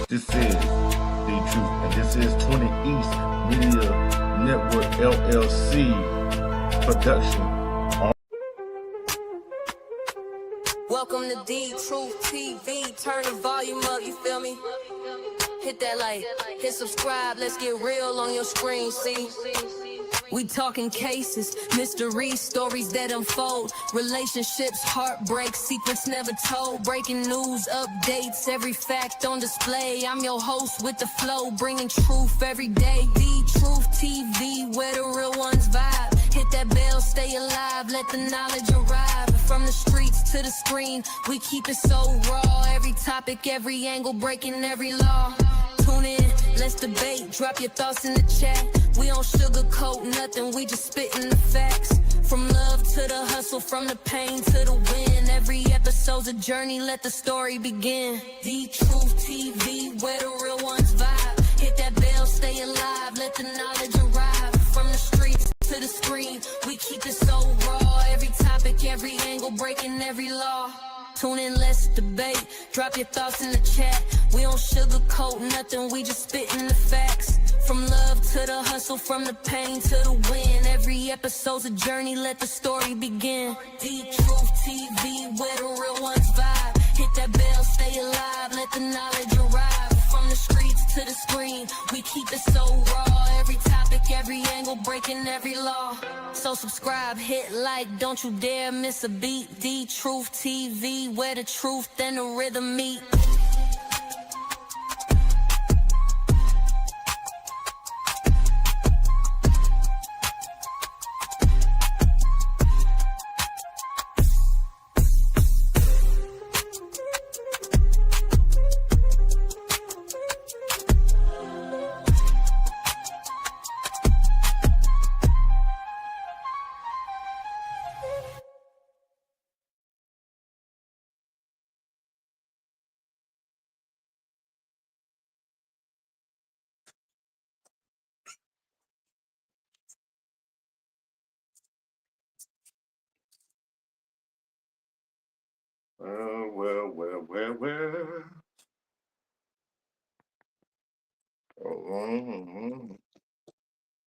This is The Truth, and this is 20 East Media Network LLC production. Welcome to The Truth TV. Turn the volume up, you feel me? Hit that like, hit subscribe, let's get real on your screen, see? We talking cases, mysteries, stories that unfold, relationships, heartbreak, secrets never told, breaking news, updates, every fact on display. I'm your host with the flow, bringing truth every day. The Truth TV, where the real ones vibe. Hit that bell, stay alive, let the knowledge arrive. From the streets to the screen, we keep it so raw. Every topic, every angle, breaking every law. Tune in, let's debate, drop your thoughts in the chat. We don't sugarcoat nothing, we just spitting the facts. From love to the hustle, from the pain to the win. Every episode's a journey, let the story begin. The Truth TV, where the real ones vibe. Hit that bell, stay alive, let the knowledge arrive. From the streets to the screen, we keep it so raw. Every topic, every angle, breaking every law. Tune in, let's debate, drop your thoughts in the chat. We don't sugarcoat nothing, we just spitting the facts. From love to the hustle, from the pain to the win. Every episode's a journey, let the story begin. The Truth TV, where the real ones vibe. Hit that bell, stay alive, let the knowledge arrive. From the streets to the screen, we keep it so raw. Every topic, every angle, breaking every law. So subscribe, hit like, don't you dare miss a beat. The Truth TV, where the truth and the rhythm meet.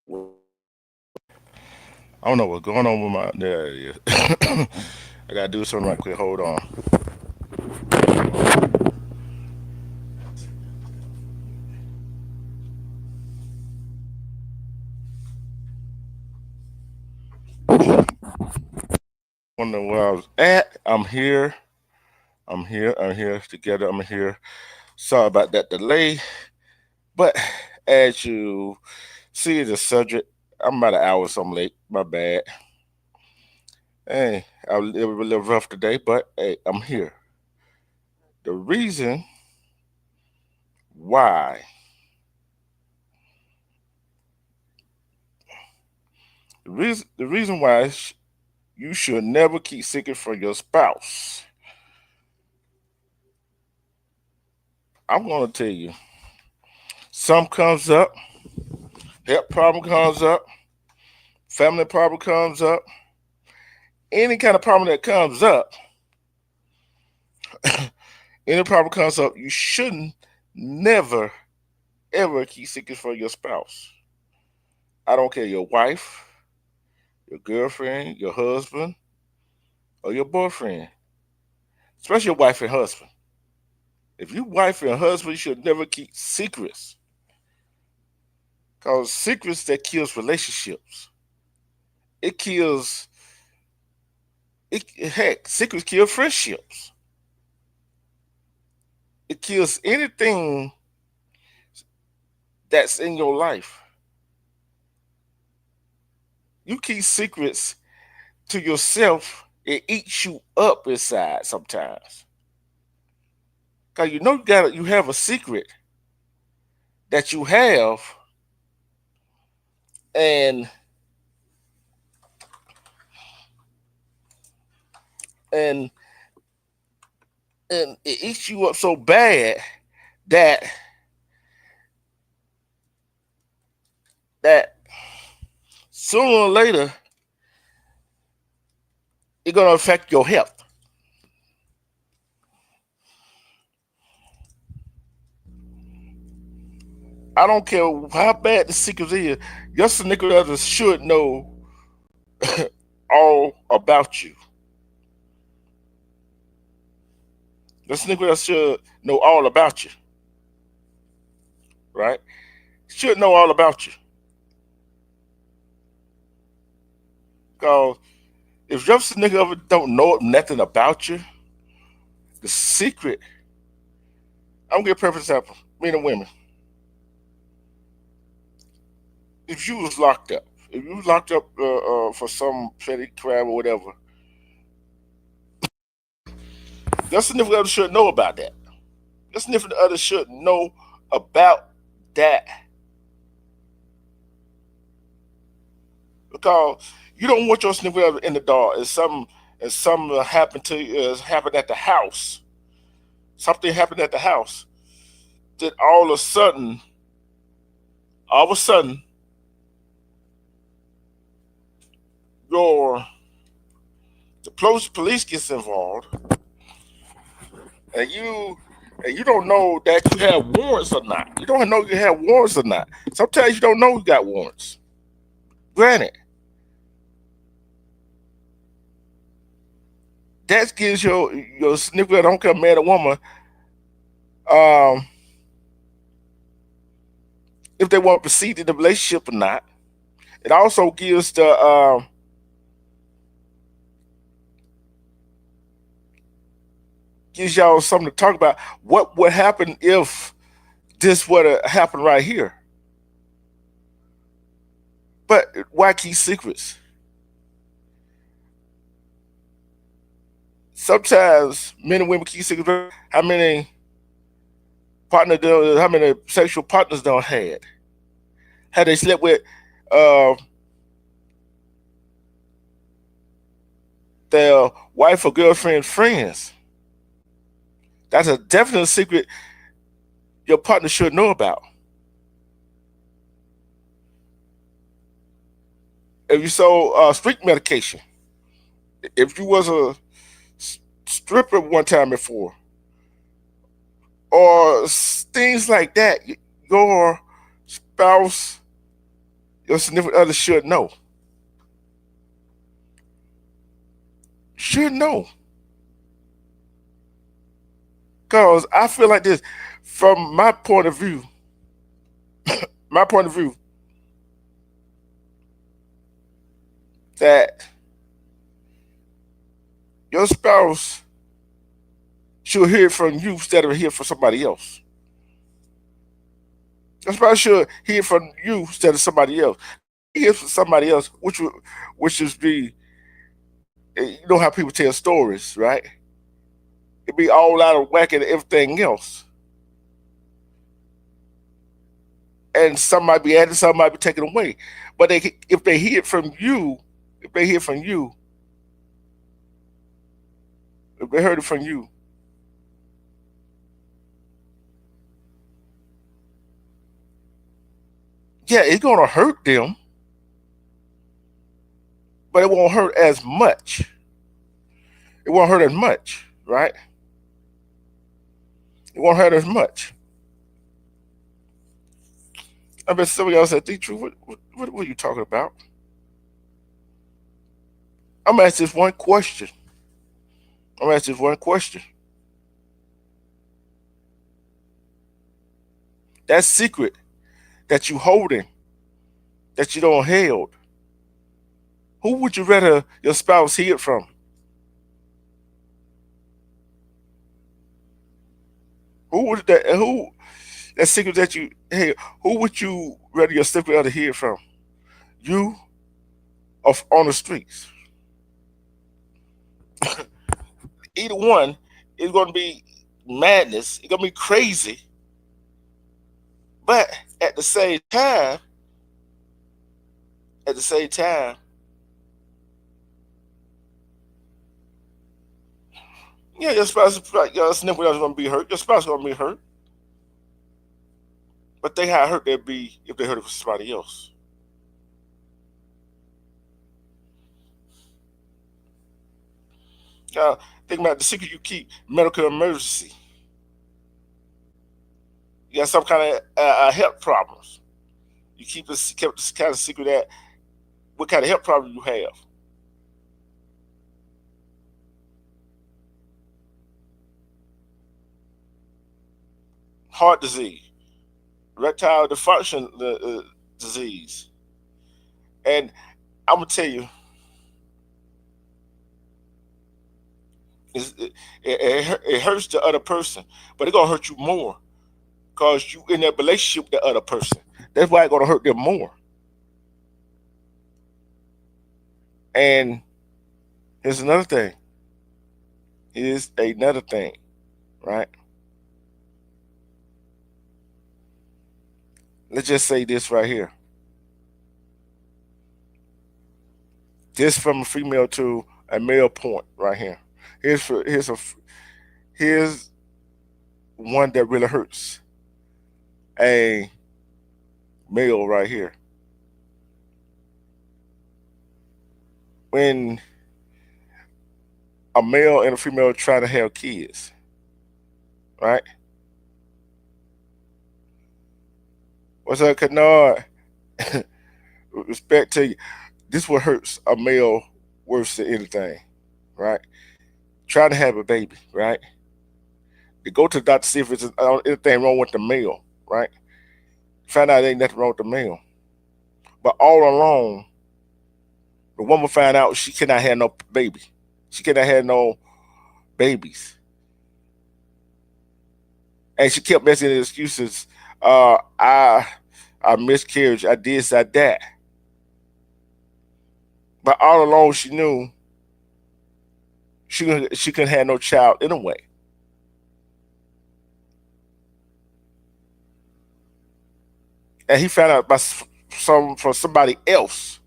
Well. I don't know what's going on with my. There it is. I gotta do something right quick. Hold on. Wondering where I was at. I'm here. I'm here together. I'm here. Sorry about that delay. But as you see the subject, I'm about an hour or something late. My bad. Hey, it was a little rough today, but hey, I'm here. The reason why, the reason why you should never keep secret from your spouse. I'm gonna tell you. Some comes up, health problem comes up, family problem comes up, any kind of problem that comes up, any problem comes up, you shouldn't never ever keep secrets from your spouse. I don't care your wife, your girlfriend, your husband, or your boyfriend, especially your wife and husband. If you wife and husband, you should never keep secrets. Cause secrets that kills relationships. It kills heck, secrets kill friendships. It kills anything that's in your life. You keep secrets to yourself, it eats you up inside sometimes. Cause you have a secret that you have, and and and it eats you up so bad that that sooner or later it's gonna affect your health. I don't care how bad the secret is. Your significant other should know all about you. Your significant other should know all about you, right? Should know all about you. Because if your significant other don't know nothing about you, the secret, I'm gonna give a perfect example. Men and women. If you was locked up, if you was locked up for some petty crime or whatever, your significant other should know about that. Your significant other should know about that because you don't want your significant other in the dark. If something happened to you, happened at the house, something happened at the house, then all of a sudden, your the police gets involved, and you don't know that you have warrants or not. You don't know you have warrants or not. Sometimes you don't know you got warrants. Granted, that gives your significant, I don't care man or woman, um, if they want to proceed in the relationship or not. It also gives y'all something to talk about. What would happen if this were to happen right here? But why keep secrets? Sometimes men and women keep secrets. How many sexual partners don't had? Had they slept with uh, their wife or girlfriend friends? That's a definite secret your partner should know about. If you sold street medication, if you was a stripper one time before, or things like that, your spouse, your significant other should know. Should know. Because I feel like this, from my point of view, that your spouse should hear it from you instead of hear it from somebody else. Your spouse should hear it from you instead of somebody else. Hear from somebody else, which is be, you know how people tell stories, right? It be all out of whack and everything else, and some might be added, some might be taken away. But if they hear it from you, if they hear from you, if they heard it from you, yeah, it's gonna hurt them, but it won't hurt as much. It won't hurt as much, right? It won't hurt as much. I bet somebody else said, "D True, what are you talking about?" I'm gonna ask this one question. I'm gonna ask this one question. That secret that you holding, that you don't held, who would you rather your spouse hear it from? Who that secret that you hey, who would you rather your significant other hear it from? You or on the streets? Either one is gonna be madness. It's gonna be crazy. But at the same time, yeah, your significant other is gonna be hurt. Your spouse is gonna be hurt. But think how hurt they'd be if they heard it from somebody else. Think about the secret you keep, medical emergency. You got some kind of health problems. You kept this kind of secret that what kind of health problem you have. Heart disease, erectile dysfunction disease, and I'm gonna tell you, it hurts the other person, but it's gonna hurt you more because you in that relationship with the other person. That's why it's gonna hurt them more. And here's another thing. Here's another thing, right? Let's just say this right here. This from a female to a male point right here. Here's one that really hurts. A male right here. When a male and a female try to have kids, right? What's up, Kennard? Respect to you. This what hurts a male worse than anything, right? Trying to have a baby, right? They go to the doctor to see if it's anything wrong with the male, right? Find out there ain't nothing wrong with the male. But all along, the woman found out she cannot have no baby. She cannot have no babies. And she kept making excuses. I miscarriage, I this, I that. But all along she knew she couldn't have no child anyway. And he found out by from somebody else.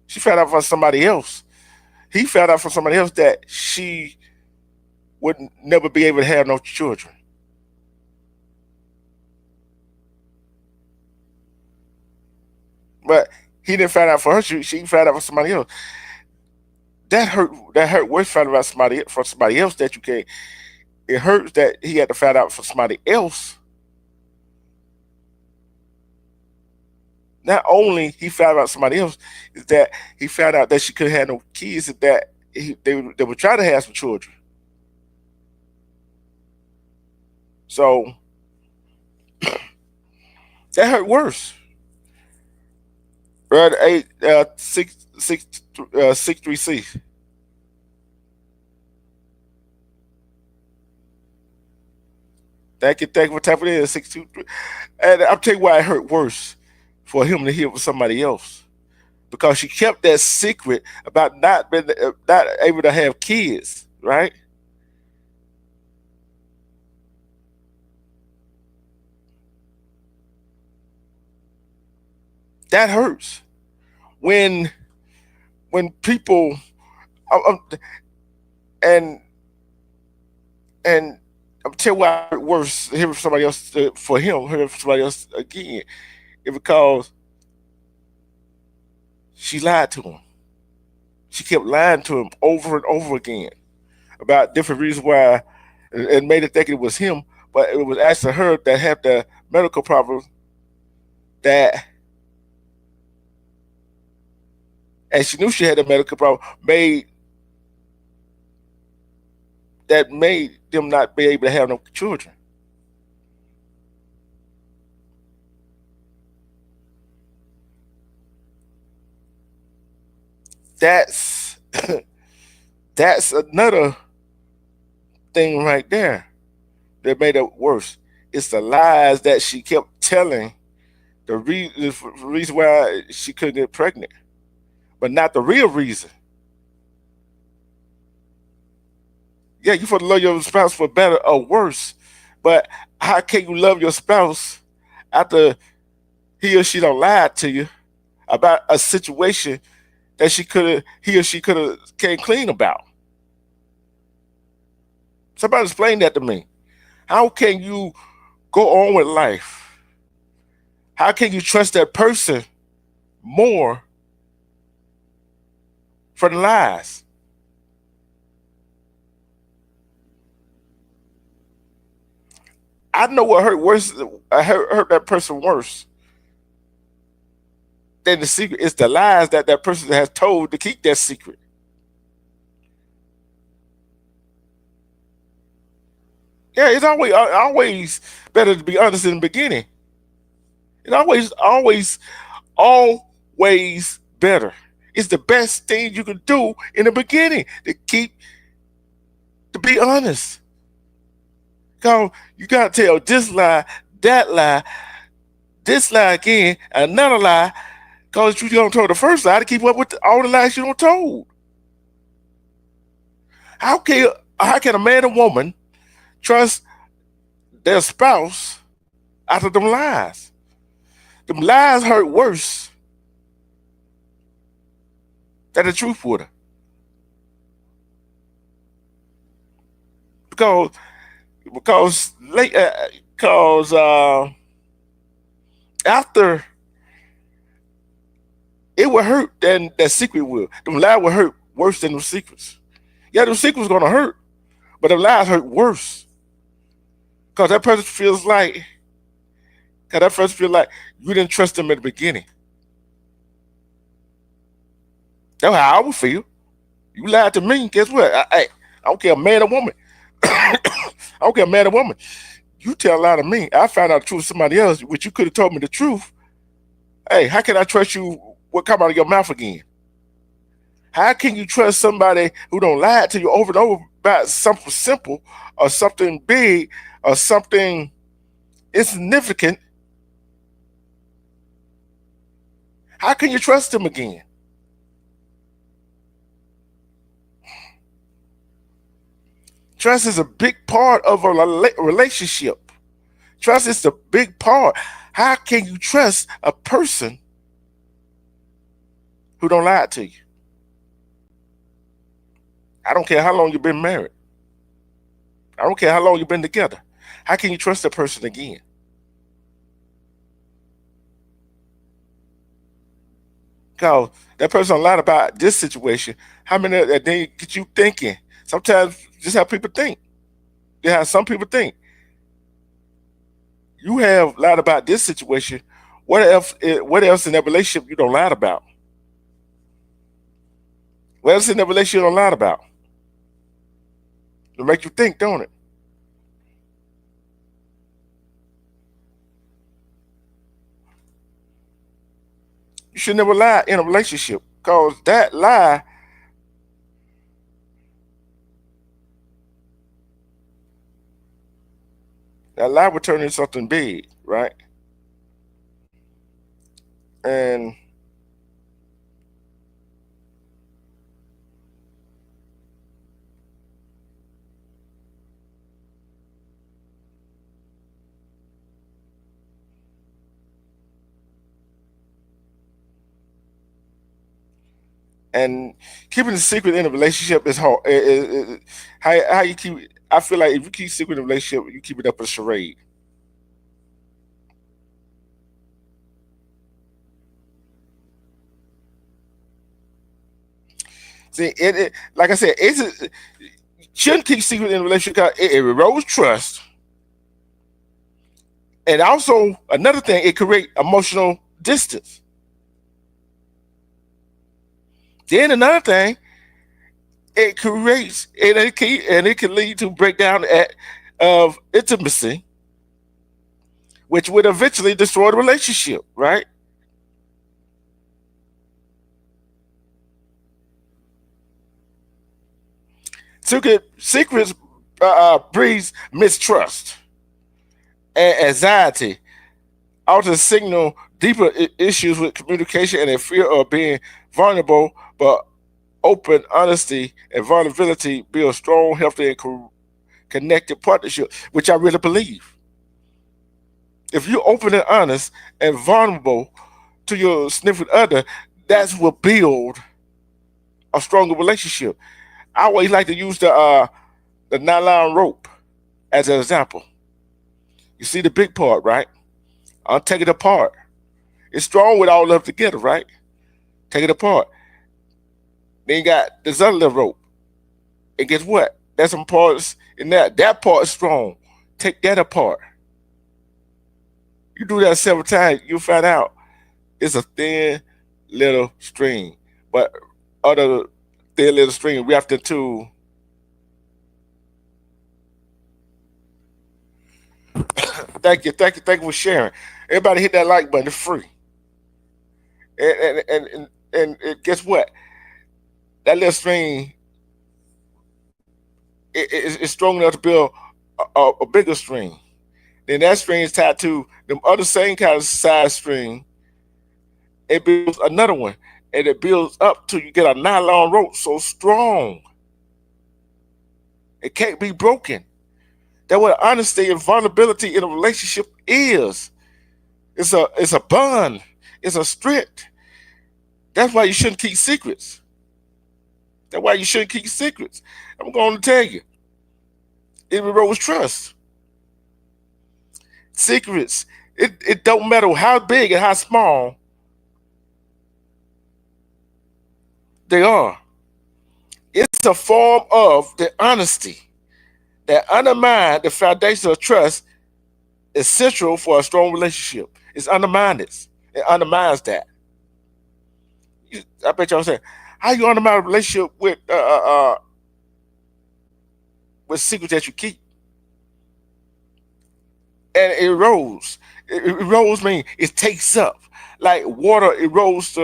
She found out from somebody else. He found out from somebody else that she would never be able to have no children. But he didn't find out for her. She found out for somebody else. That hurt. That hurt worse. Finding out somebody from somebody else that you can't. It hurts that he had to find out for somebody else. Not only he found out somebody else, is that he found out that she couldn't have no kids. And that they were trying to have some children. So that hurt worse. Right? 63C. Thank you for tapping in 623. And I'll tell you why it hurt worse for him to hear from somebody else. Because she kept that secret about not able to have kids, right? That hurts. When people and and I'm tell you why it hurt worse hearing from somebody else for him, hearing from somebody else again, it because she lied to him. She kept lying to him over and over again about different reasons why, and made it think it was him, but it was actually her that had the medical problems that, and she knew she had a medical problem, made them not be able to have no children. That's that's another thing right there that made it worse. It's the lies that she kept telling, the reason why she couldn't get pregnant, but not the real reason. Yeah, you supposed to love your spouse for better or worse, but how can you love your spouse after he or she don't lie to you about a situation that he or she could have came clean about? Somebody explain that to me. How can you go on with life? How can you trust that person more for the lies? I know what hurt worse. I hurt that person worse than the secret. It's the lies that that person has told to keep that secret. Yeah, it's always better to be honest in the beginning. It's always better. It's the best thing you can do in the beginning to be honest. Cause you gotta tell this lie, that lie, this lie again, another lie, cause you don't tell the first lie to keep up with all the lies you don't told. How can a man and woman trust their spouse after them lies? Them lies hurt worse than the truth would have. Because because late because after it would hurt than that secret will. Them lies will hurt worse than them secrets. Yeah, them secrets gonna hurt, but them lies hurt worse. Cause that person feels like cause that person feel like you didn't trust them at the beginning. That's how I would feel. You lied to me. Guess what? I don't care, man or woman. I don't care, man or woman. You tell a lie to me. I found out the truth of somebody else, which you could have told me the truth. Hey, how can I trust you? What come out of your mouth again? How can you trust somebody who don't lie to you over and over about something simple or something big or something insignificant? How can you trust them again? Trust is a big part of a relationship. Trust is the big part. How can you trust a person who don't lie to you? I don't care how long you've been married. I don't care how long you've been together. How can you trust that person again? Because that person lied about this situation. How many of that they get you thinking? Sometimes just how people think. They have some people think. You have lied about this situation. What else in that relationship you don't lie about? What else in that relationship you don't lie about? It make you think, don't it? You should never lie in a relationship because that lie would turn into something big, right? And and keeping the secret in a relationship is hard. How you keep? I feel like if you keep secret in a relationship, you keep it up a charade. See, like I said, shouldn't keep secret in a relationship because it erodes trust, and also another thing, it creates emotional distance. Then another thing, it creates and it can lead to breakdown of intimacy, which would eventually destroy the relationship, right? Secrets breeds mistrust and anxiety, also signal deeper issues with communication and a fear of being vulnerable. But open honesty and vulnerability build strong, healthy, and connected partnership, which I really believe. If you're open and honest and vulnerable to your significant other, that's what build a stronger relationship. I always like to use the nylon rope as an example. You see the big part, right? I'll take it apart. It's strong with all of it together, right? Take it apart. Then you got this other little rope. And guess what? There's some parts in that. That part is strong. Take that apart. You do that several times, you'll find out it's a thin little string. But other thin little string wrapped into thank you for sharing. Everybody hit that like button, it's free. And guess what? That little string is strong enough to build a bigger string. Then that string is tied to the other same kind of size string. It builds another one, and it builds up till you get a nylon rope so strong it can't be broken. That's what honesty and vulnerability in a relationship is. It's a bond. It's a strength. That's why you shouldn't keep secrets. That's why you shouldn't keep secrets. I'm going to tell you, it erodes trust. Secrets. It don't matter how big and how small they are. It's a form of the honesty that undermines the foundation of trust is central for a strong relationship. It's undermined it. It undermines that. I bet y'all saying, how you undermine a relationship with secrets that you keep? And it erodes. It erodes means it takes up. Like water erodes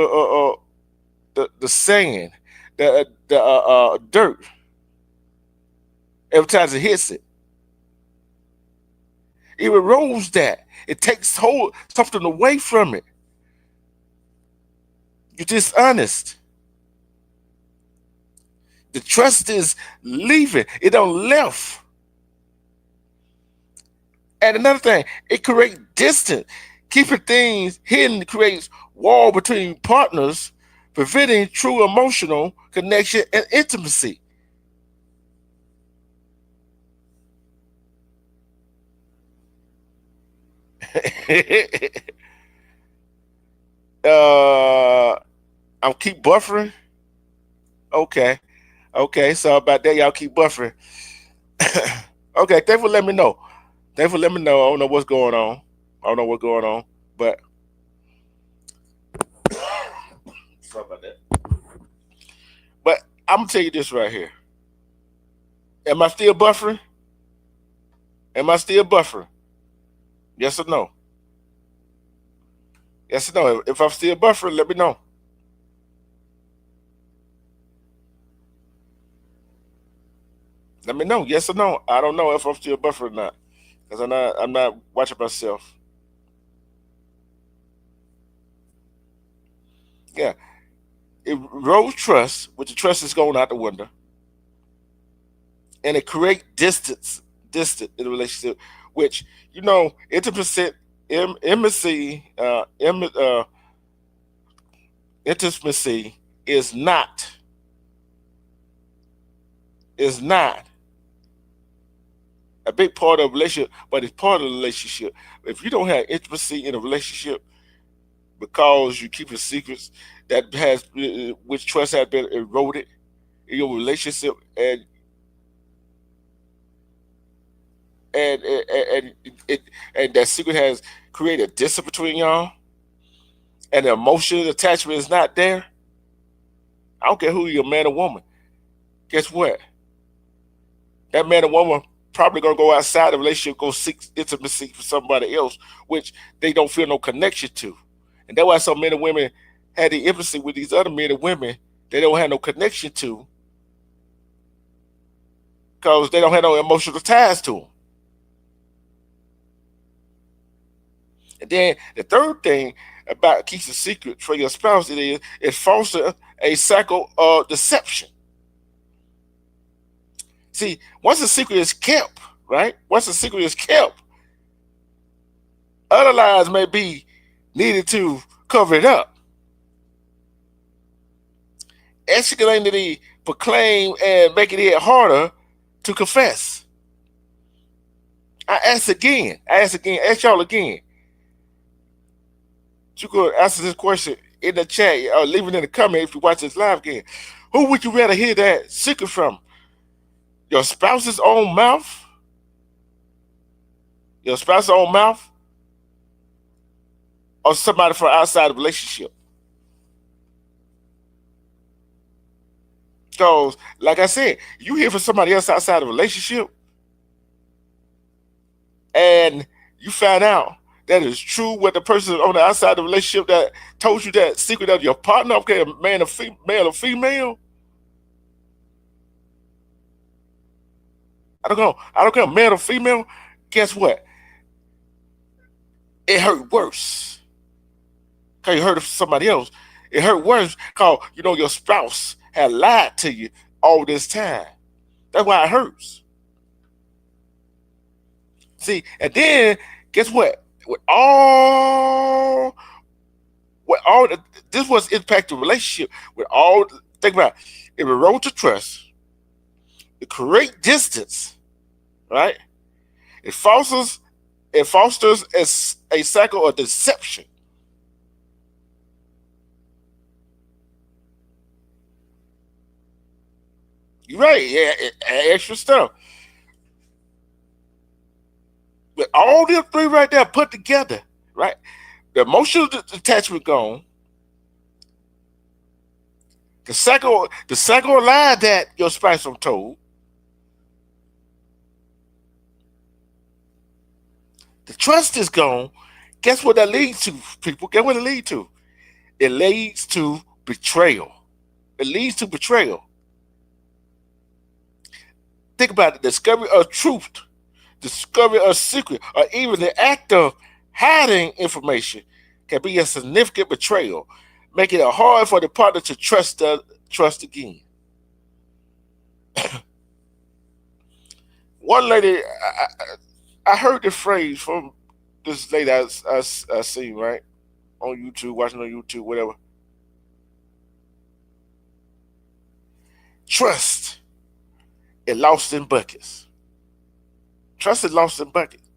the sand, the dirt every time it hits it. It erodes that. It takes hold something away from it. You're dishonest. The trust is leaving. It don't left. And another thing, it creates distance. Keeping things hidden creates wall between partners, preventing true emotional connection and intimacy. uh, I'm keep buffering. Okay, okay. So about that, y'all keep buffering. Okay, thanks for letting me know. Thanks for letting me know. I don't know what's going on. I don't know what's going on, but sorry about that. But I'm gonna tell you this right here. Am I still buffering? Am I still buffering? Yes or no? Yes or no? If I'm still buffering, let me know. Let me know. Yes or no? I don't know if I'm still buffering or not because I'm not watching myself. Yeah, it erodes trust, which the trust is going out the window, and it create distant in a relationship, which intimacy, intimacy, intimacy is not a big part of a relationship, but it's part of the relationship. If you don't have intimacy in a relationship because you keep your secrets, that has which trust has been eroded in your relationship, and and that secret has created distance between y'all, and the emotional attachment is not there. I don't care who you're, man or woman. Guess what? That man or woman probably gonna go outside the relationship, go seek intimacy for somebody else, which they don't feel no connection to. And that's why some men and women had the intimacy with these other men and women they don't have no connection to because they don't have no emotional ties to them. And then the third thing about keeps a secret for your spouse is it fosters a cycle of deception. See, once a secret is kept, right? Once a secret is kept, other lies may be needed to cover it up. Escalating the proclaim and making it harder to confess. Ask y'all again. You could answer this question in the chat or leave it in the comment if you watch this live again. Who would you rather hear that secret from? Your spouse's own mouth? Your spouse's own mouth? or somebody from outside the relationship. Because, like I said, you hear from somebody else outside the relationship, and you find out that it's true what the person on the outside of the relationship that told you that secret of your partner, okay, male or female. I don't care, male or female. Guess what? It hurt worse. Because you heard of somebody else. It hurt worse because your spouse had lied to you all this time. That's why it hurts. See, and then guess what? This was impact the relationship with all. Think about it. It erodes the trust. It creates distance, right? It fosters a cycle of deception. You're right. Yeah, extra stuff. With all the three right there put together, right? The emotional attachment gone. The cycle of lie that your spouse told. The trust is gone. Guess what that leads to, people? Guess what it leads to? It leads to betrayal. It leads to betrayal. Think about it. Discovery of truth, discovery of secret, or even the act of hiding information can be a significant betrayal, making it hard for the partner to trust again. One lady, I heard the phrase from this lady I seen, right, on YouTube, watching on YouTube, whatever. Trust is lost in buckets. Trust is lost in buckets.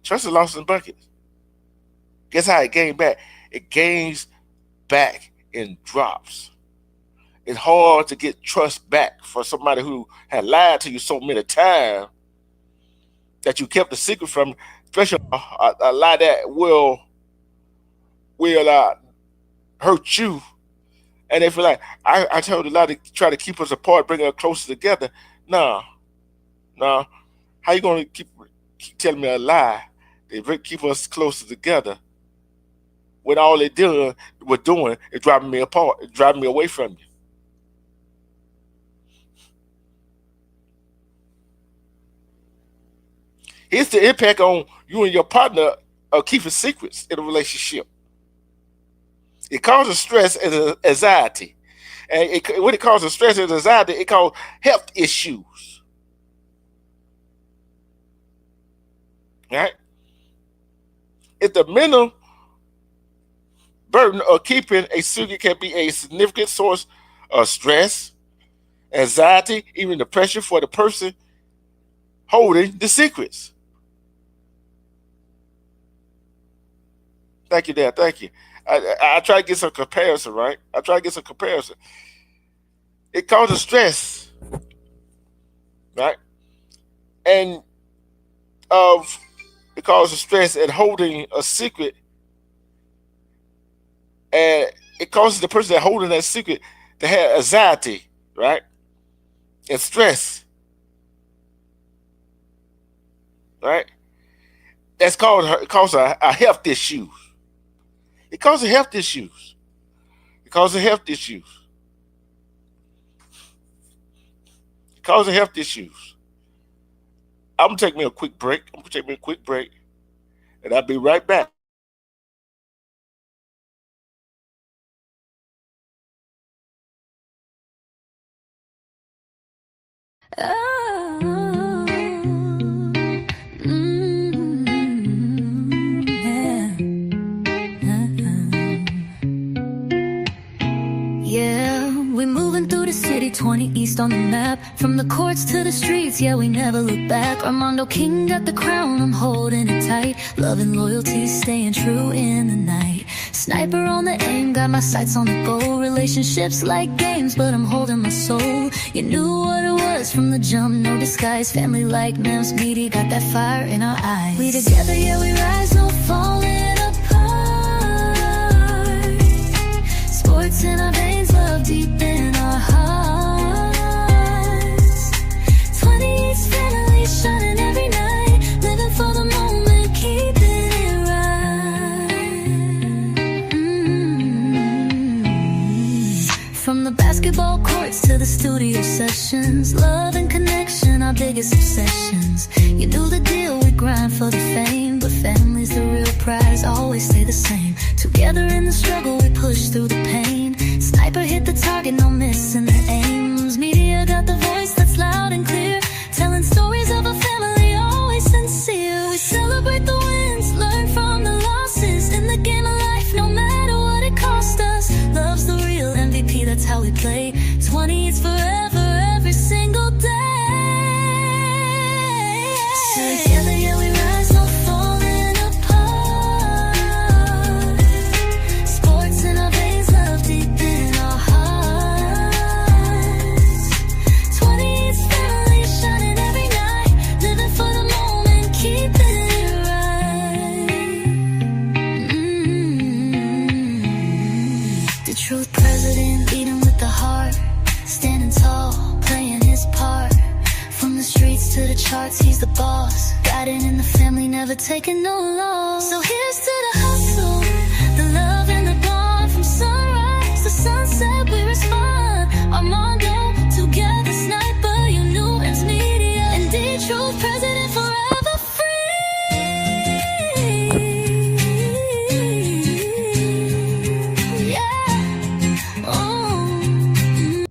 Trust is lost in buckets. Guess how it gains back? It gains back in drops. It's hard to get trust back for somebody who had lied to you so many times that you kept the secret from, especially a lie that will hurt you. And they feel like, I told a lie to try to keep us apart, bring us closer together. No. How you going to keep telling me a lie? They keep us closer together when all they doing is driving me apart, driving me away from you. Here's the impact on you and your partner of keeping secrets in a relationship. It causes stress and anxiety. And when it causes stress and anxiety, it causes health issues. Right? If the mental burden of keeping a secret can be a significant source of stress, anxiety, even depression for the person holding the secrets. Thank you, Dad. Thank you. I try to get some comparison, right? It causes stress, right? And it causes stress and holding a secret, and it causes the person that holding that secret to have anxiety, right? And stress, right? That's causes a health issue. It causes health issues. I'm gonna take me a quick break. And I'll be right back. Yeah, we moving through the city, 20 East placed on the map. From the courts to the streets, yeah, we never look back. Armando King got the crown, I'm holding it tight. Love and loyalty, staying true in the night. Sniper on the aim, got my sights on the goal. Relationships like games, but I'm holding my soul. You knew what it was from the jump, no disguise. Family like Mims Meaty, got that fire in our eyes. We together, yeah, we rise, no falling apart. Sports in our veins, love deep in our hearts. 20's family shining every night, living for the moment, keeping it right. From the basketball courts to the studio sessions, love and connection, our biggest obsessions. You do the deal, we grind for the fame, but family's the real prize, always stay the same. Together in the struggle, we push through the pain. Sniper hit the target, no missing the aims. Media got the voice that's loud and clear, telling stories of a family always sincere. We celebrate the wins, learn from the losses. In the game of life, no matter what it costs us. Love's the real MVP, that's how we play. 20 is forever, every single day. Together, yeah, we rise, no falling apart. Sports in our veins, love deep in our hearts. 20 is family shining every night, living for the moment, keeping it right. The truth president, leading with the heart, standing tall, playing his part. From the streets to the charts, he's the boss, guiding in the family, never taking no loss. So here's to the hustle, the love and the bond. From sunrise to sunset, we respond. Armando, together, Sniper, you knew Mims Media, and D-Truth, president forever free. Yeah. Oh.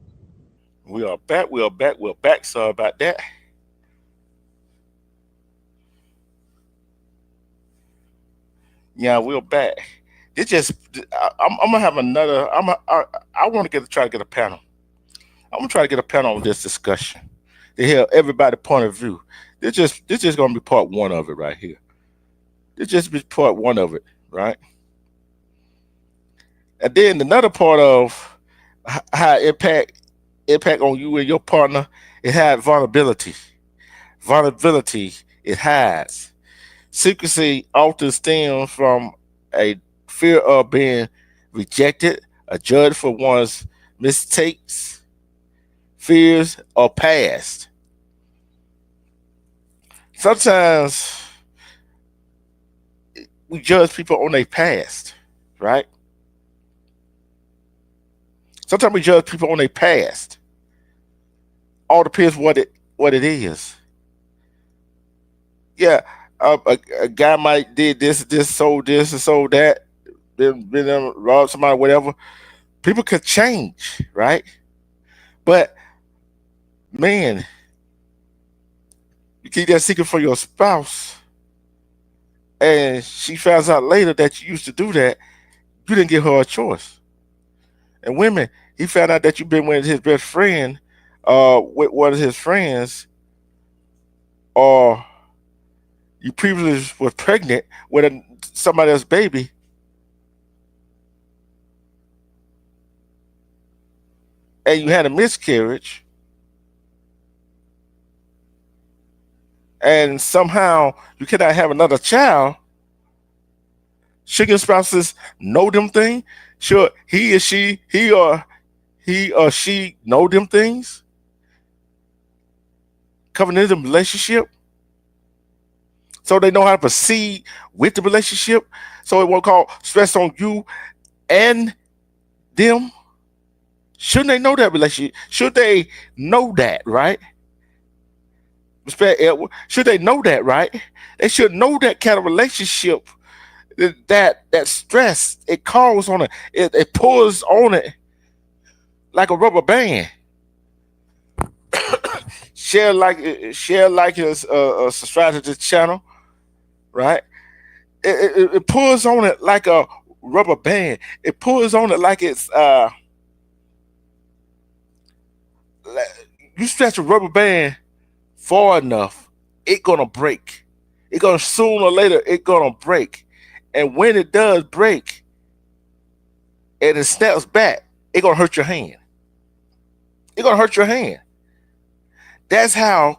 We are back. We are back. We're back. Sorry about that. Yeah, we're back. It just, I'm gonna have another. I want to try to get a panel. I'm gonna try to get a panel on this discussion to hear everybody's point of view. This just gonna be part one of it right here. This just be part one of it, right? And then another part of how impact on you and your partner, it had vulnerability. Vulnerability it hides. Secrecy often stems from a fear of being rejected, a judge for one's mistakes, fears, or past. Sometimes we judge people on their past, right? Sometimes we judge people on their past. All depends what it is. Yeah, a guy might did sold this, and sold that, been robbed somebody, whatever. People could change, right? But man, you keep that secret for your spouse, and she finds out later that you used to do that. You didn't give her a choice. And women, he found out that you've been with his best friend, with one of his friends, or you previously was pregnant with somebody else's baby, and you had a miscarriage, and somehow you cannot have another child. Should your spouses know them things? Should he or she know them things? Covenantal relationship, so they know how to proceed with the relationship, so it won't cause stress on you and them. Shouldn't they know that relationship? Should they know that, right? Respect Edward. Should they know that, right? They should know that kind of relationship, that stress it calls on it pulls on it like a rubber band. Share like his subscribe to this channel, right? It pulls on it like a rubber band. It pulls on it like it's You stretch a rubber band far enough, it gonna break. It gonna sooner or later it gonna break. And when it does break and it snaps back, it gonna hurt your hand. It gonna hurt your hand. That's how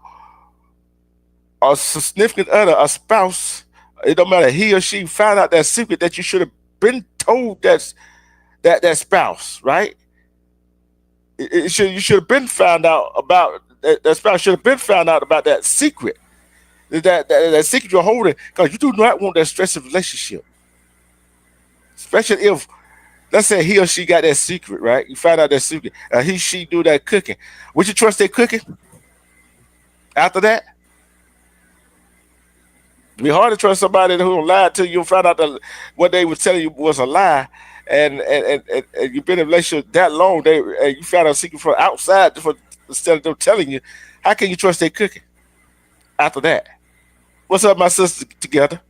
a significant other, a spouse, it don't matter he or she found out that secret that you should have been told that spouse, right? You should have been found out about that spouse should have been found out about that secret. That secret you're holding, because you do not want that stressful relationship. Especially if, let's say, he or she got that secret, right? You find out that secret. She do that cooking. Would you trust their cooking after that? It'd be hard to trust somebody who lied to you and found out that what they were telling you was a lie, and you've been in a relationship that long, and you found out a secret from outside instead of them telling you. How can you trust their cooking after that? What's up, my sister? Together.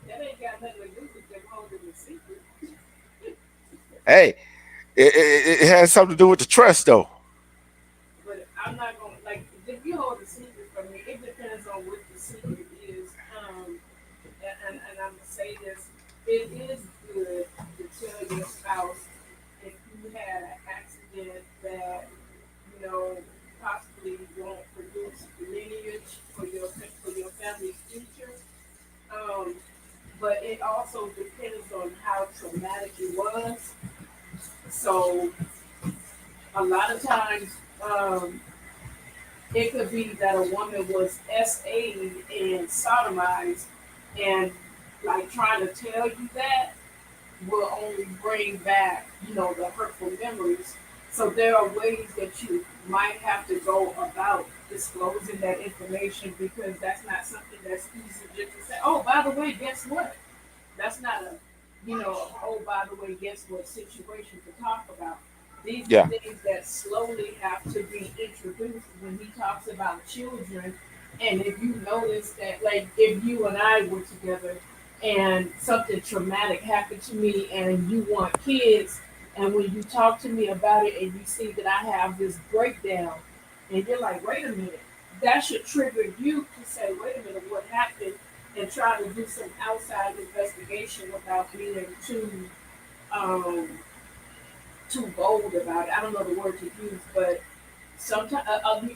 That ain't got nothing to do with them holding the secret. Hey, it has something to do with the trust, though. But I'm not gonna like if you hold a secret from me. It depends on what the secret is. And I'm gonna say this: it is good to tell your spouse if you had an accident that you know possibly won't produce lineage for your family's future. Um, but it also depends on how traumatic it was. So a lot of times, um, it could be that a woman was SA'd and sodomized, and like trying to tell you that will only bring back, the hurtful memories. So there are ways that you might have to go about disclosing that information because that's not something that's easy just to say, oh, by the way, guess what? That's not oh, by the way, guess what situation to talk about. These are Yeah, things that slowly have to be introduced when he talks about children. And if you notice that, like, if you and I were together and something traumatic happened to me and you want kids, and when you talk to me about it and you see that I have this breakdown, and you're like, wait a minute, that should trigger you to say, wait a minute, what happened? And try to do some outside investigation without being um, too bold about it. I don't know the word to use, but sometimes,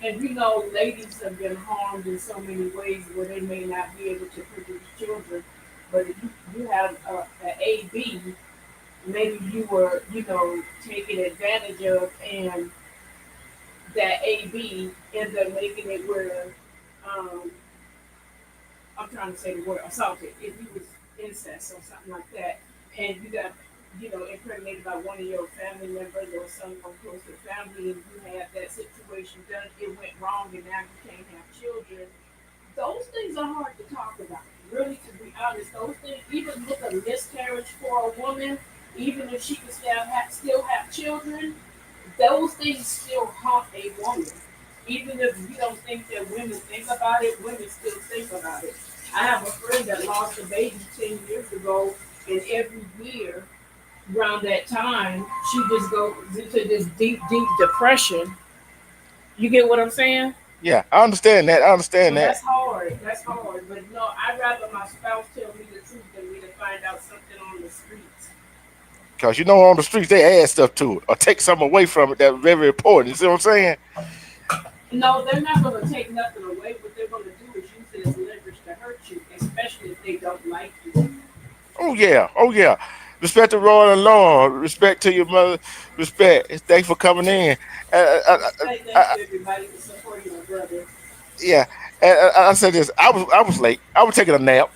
and ladies have been harmed in so many ways where they may not be able to produce children. But if you have a AB, maybe you were, taken advantage of, and that AB ended up making it where, um, I'm trying to say the word assaulted. If you was incest or something like that, and you got, impregnated by one of your family members or someone close to family, and you had that situation done, it went wrong, and now you can't have children. Those things are hard to talk about. Really, to be honest, those things, even with a miscarriage for a woman, even if she can still have children, those things still haunt a woman. Even if you don't think that women think about it, women still think about it. I have a friend that lost a baby 10 years ago, and every year around that time, she just goes into this deep, deep depression. You get what I'm saying? yeah, I understand that. I understand So that. that's hard. That's hard. But no, I'd rather my spouse tell me the truth than me to find out something on the streets. Because on the streets they add stuff to it or take something away from it that's very important. You see what I'm saying? No, they're not going to take nothing away. What they're going to do is use it as leverage to hurt you, especially if they don't like you. Oh yeah, oh yeah. Respect to Roy and Law. Respect to your mother. Respect. Thanks for coming in. Uh, uh, uh, Say uh, thank uh, you, everybody, for supporting my brother. yeah. I said this. I was late. I was taking a nap.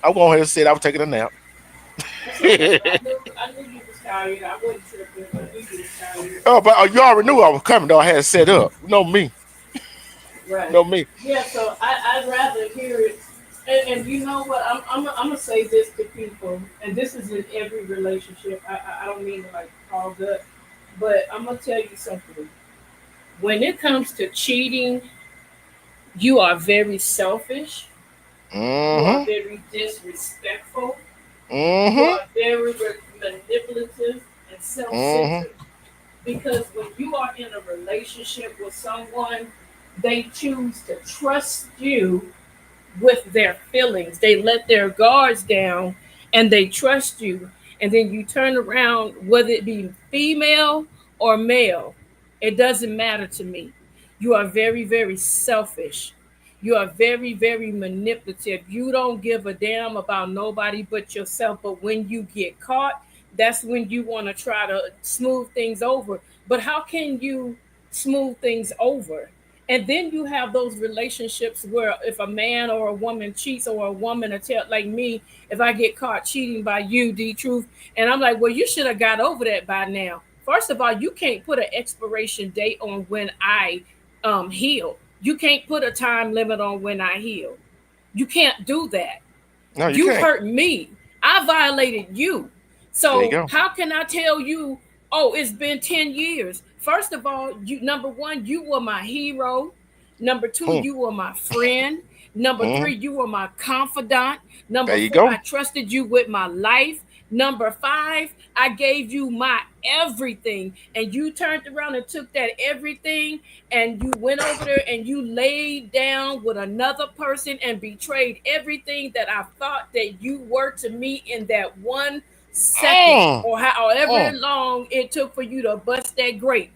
I went ahead and said I was taking a nap. It's okay. I knew you was tired. I wasn't tripping. I knew you was tired. Oh, but you already knew I was coming though. I had it set up. You know me. You Right. know me. Yeah, so I'd rather hear it. And you know what? I'm going to say this to people, and this is in every relationship. I don't mean to like call up, but I'm going to tell you something. When it comes to cheating, you are very selfish, you are Mm-hmm. very disrespectful, you Mm-hmm. are very manipulative, and Mm-hmm. self-centered. Because when you are in a relationship with someone, they choose to trust you with their feelings. They let their guards down and they trust you. And then you turn around, whether it be female or male, it doesn't matter to me. You are very, very selfish. You are very, very manipulative. You don't give a damn about nobody but yourself. But when you get caught, that's when you want to try to smooth things over. But how can you smooth things over? And then you have those relationships where if a man or a woman cheats, or a woman like me, if I get caught cheating by you, D Truth, and I'm like, well, you should have got over that by now. First of all, you can't put an expiration date on when I heal. You can't put a time limit on when I heal. You can't do that. No, you You can't. hurt me. I violated you. There you So go. how can I tell you, oh, it's been 10 years? First of all, you number one, you were my hero. Number two, Hmm. you were my friend. Number Hmm. three, you were my confidant. There Number you four, I go. trusted you with my life. Number five, I gave you my everything. And you turned around and took that everything and you went over there and you laid down with another person and betrayed everything that I thought that you were to me in that 1 second, Mm, or however mm, long it took for you to bust that grape.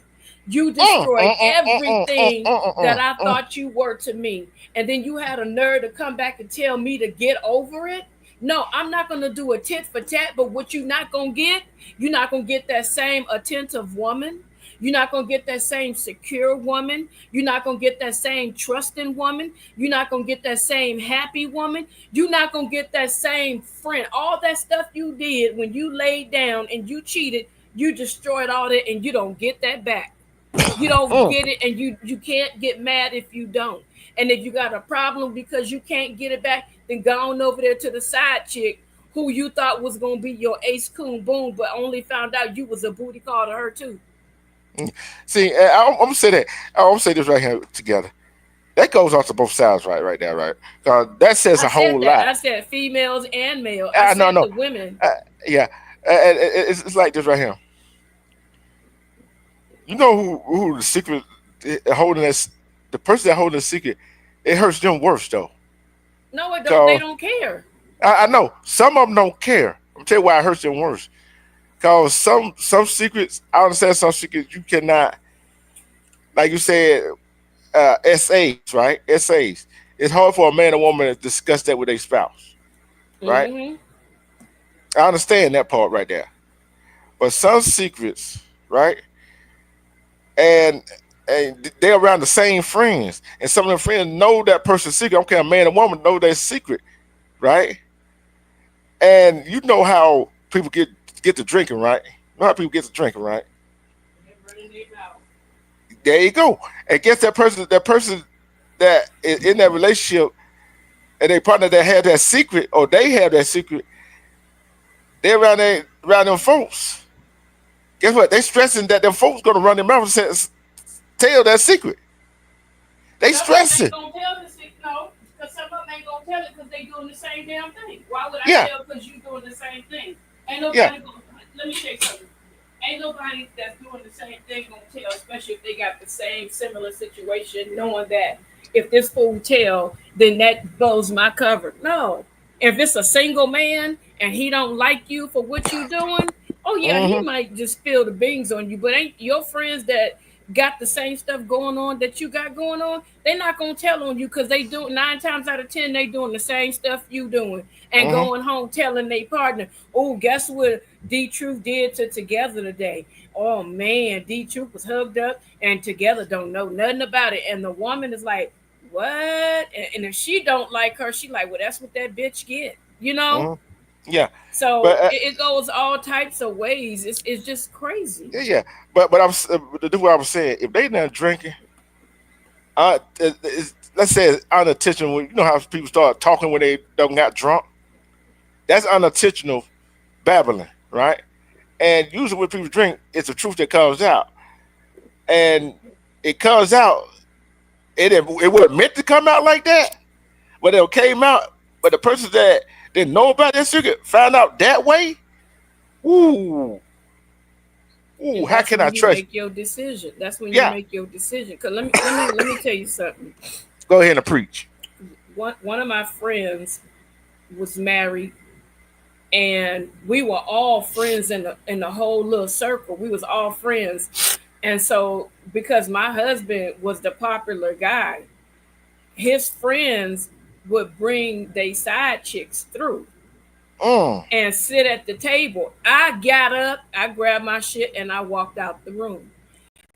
You mm, destroyed mm, mm, mm, mm, mm, everything mm, that mm, I mm. thought you were to me. And then you had a nerve to come back and tell me to get over it. No, I'm not going to do a tit for tat, but what you're not going to get, you're not going to get that same attentive woman. You're not going to get that same secure woman. You're not going to get that same trusting woman. You're not going to get that same happy woman. You're not going to get that same friend. All that stuff you did when you laid down and you cheated, you destroyed all that and you don't get that back. You don't Mm. get it, and you can't get mad if you don't. And if you got a problem because you can't get it back, then go on over there to the side chick who you thought was gonna be your ace coon boom, but only found out you was a booty call to her too. See, I'm gonna say that. I'm gonna say this right here together. That goes on to both sides, right there, right? That says I a said whole that. lot. I said females and male. I No, said no, the women. uh, yeah. It's like this right here. You know who the secret holding this? The person that holding the secret, it hurts them worse though. No, it don't. They Cause don't care. I know some of them don't care. I'm tell you why it hurts them worse. Cause some secrets, I understand some secrets you cannot, like you said, SAs, right? SAs. It's hard for a man and woman to discuss that with their spouse, right? Mm-hmm. I understand that part right there. But some secrets, right? And they're around the same friends, and some of their friends know that person's secret. I don't care, a man and woman know their secret, right? And you know how people get to drinking, right? You know how people get to drinking, right? They running their mouth. There you go. And guess that person that is in that relationship and they partner that have that secret, or they have that secret, they're around them folks. Guess what? They stressing that them folks gonna run their mouth and tell that secret. They Some of them ain't stressing. gonna tell the sick no, because some of them ain't gonna tell it because they doing the same damn thing. Why would I Yeah, tell? Because you doing the same thing. Ain't yeah. nobody gonna. Let me tell you something. Ain't nobody that's doing the same thing gonna tell, especially if they got the same similar situation, knowing that if this fool tell, then that blows my cover. No, if it's a single man and he don't like you for what you doing, oh yeah, he Hmm. might just spill the beans on you. But ain't your friends that got the same stuff going on that you got going on, they're not gonna tell on you because they do 9 times out of 10 they doing the same stuff you doing and Hmm. going home telling their partner, oh, guess what D Truth did to Together today? Oh man, D Truth was hugged up and Together don't know nothing about it. And the woman is like, what? And if she don't like her, she like, well, that's what that bitch get, you know? Hmm. Yeah, but So it goes all types of ways. It's just crazy. yeah, yeah. But this is what I was saying. If they not drinking, let's say it's unintentional. You know how people start talking when they don't got drunk. That's unintentional babbling, right? And usually when people drink, it's the truth that comes out, and it comes out. It wasn't meant to come out like that, but it came out. But the person that didn't know about that secret found out that way. Ooh, Ooh, And how that's can I when you trust? make your decision. That's when you Yeah, make your decision. Cause let me tell you something. go ahead and preach. One of my friends was married, and we were all friends in the whole little circle. We was all friends, and so because my husband was the popular guy, his friends would bring they side chicks through Mm, and sit at the table. I got up, I grabbed my shit, and I walked out the room.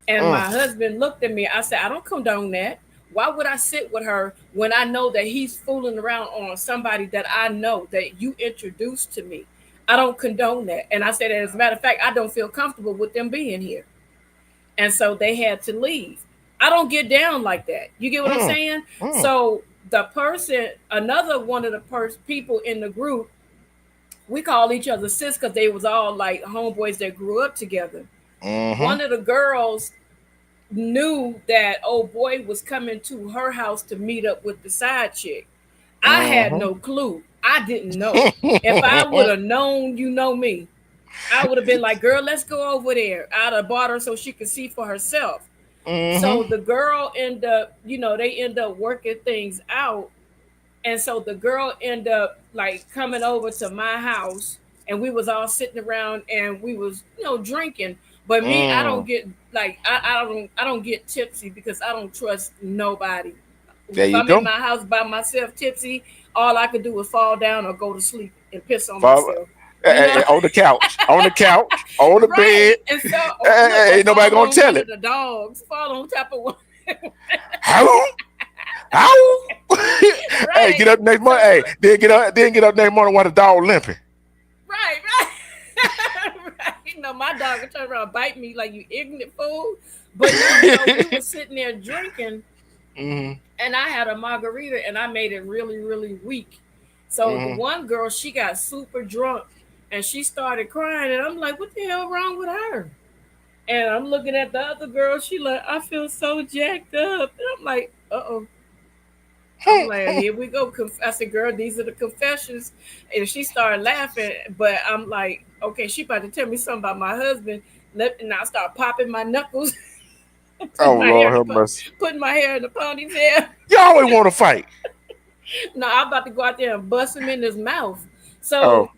And mm, my husband looked at me. I said, I don't condone that. Why would I sit with her when I know that he's fooling around on somebody that I know that you introduced to me? I don't condone that. And I said, as a matter of fact, I don't feel comfortable with them being here. And so they had to leave. I don't get down like that. You get what I'm mm, saying? mm, So the person, another one of the people in the group, we call each other sis because they was all like homeboys that grew up together. mm-hmm, One of the girls knew that old boy was coming to her house to meet up with the side chick. I had mm-hmm. no clue. I didn't know. If I would have known, you know me, I would have been like, girl, let's go over there. I'd have bought her so she could see for herself. So Mm-hmm. the girl end up, they end up working things out. And so the girl end up like coming over to my house, and we was all sitting around and we was, drinking. But me, I don't Mm. get like I don't get tipsy because I don't trust nobody. There If you I'm in go. my house by myself tipsy, all I could do is fall down or go to sleep and piss on Fall, myself. You know? on the couch, on the couch, on the Right. bed. And so look, or Ain't nobody fall gonna on tell one of it. the dogs, fall on top of one. How? How? Hey, Right. get up next morning. So Hey, look, then get up next morning while the dog limping. right. Right. My dog would turn around and bite me like you ignorant fool. But no, so we were sitting there drinking, Mm-hmm. and I had a margarita and I made it really, really weak. So the Mm-hmm. one girl, she got super drunk and she started crying, and I'm like, what the hell wrong with her? And I'm looking at the other girl, she like, I feel so jacked up. And I'm like, uh-oh. I'm like, here we go. I said, girl, these are the confessions. And she started laughing, but I'm like, okay, she about to tell me something about my husband. And I start popping my knuckles, Oh Lord, have mercy. putting my hair in the ponytail. You always want to fight. No, I'm about to go out there and bust him in his mouth. So Oh.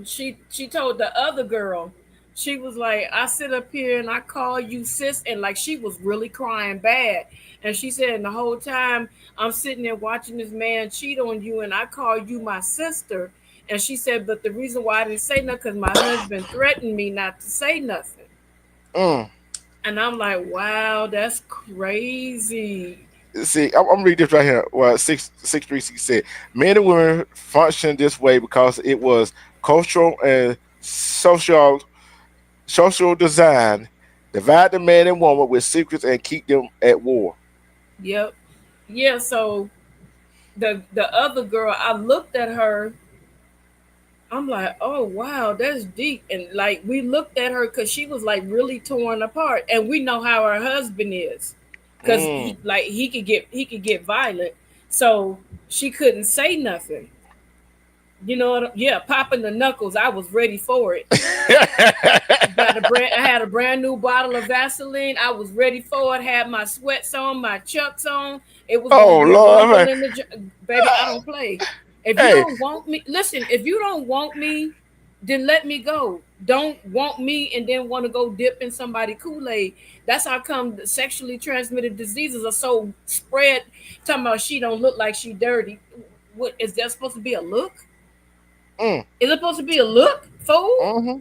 she told the other girl, she was like, I sit up here and I call you sis, and like she was really crying bad. And she said, and the whole time I'm sitting there watching this man cheat on you, and I call you my sister. And she said, but the reason why I didn't say nothing because my husband threatened me not to say nothing. Mm. And I'm like, wow, that's crazy. See, I'm reading this right here. Well, 636 said, men and women function this way because it was cultural and social design. Divide the man and woman with secrets and keep them at war. Yep. Yeah, so the other girl, I looked at her, I'm like, oh wow, that's deep. And like we looked at her because she was like really torn apart, and we know how her husband is, because Mm. he could get violent, so she couldn't say nothing. Yeah, popping the knuckles. I was ready for it. I had a brand new bottle of Vaseline. I was ready for it. Had my sweats on, my chucks on. It was gonna Oh be a Lord, rumble man. in the baby. I don't play. If you Hey, don't want me, listen. If you don't want me, then let me go. Don't want me and then want to go dip in somebody Kool-Aid. That's how come the sexually transmitted diseases are so spread. Talking about she don't look like she dirty. What is that supposed to be a look? mm, Is it supposed to be a look, fool? hmm.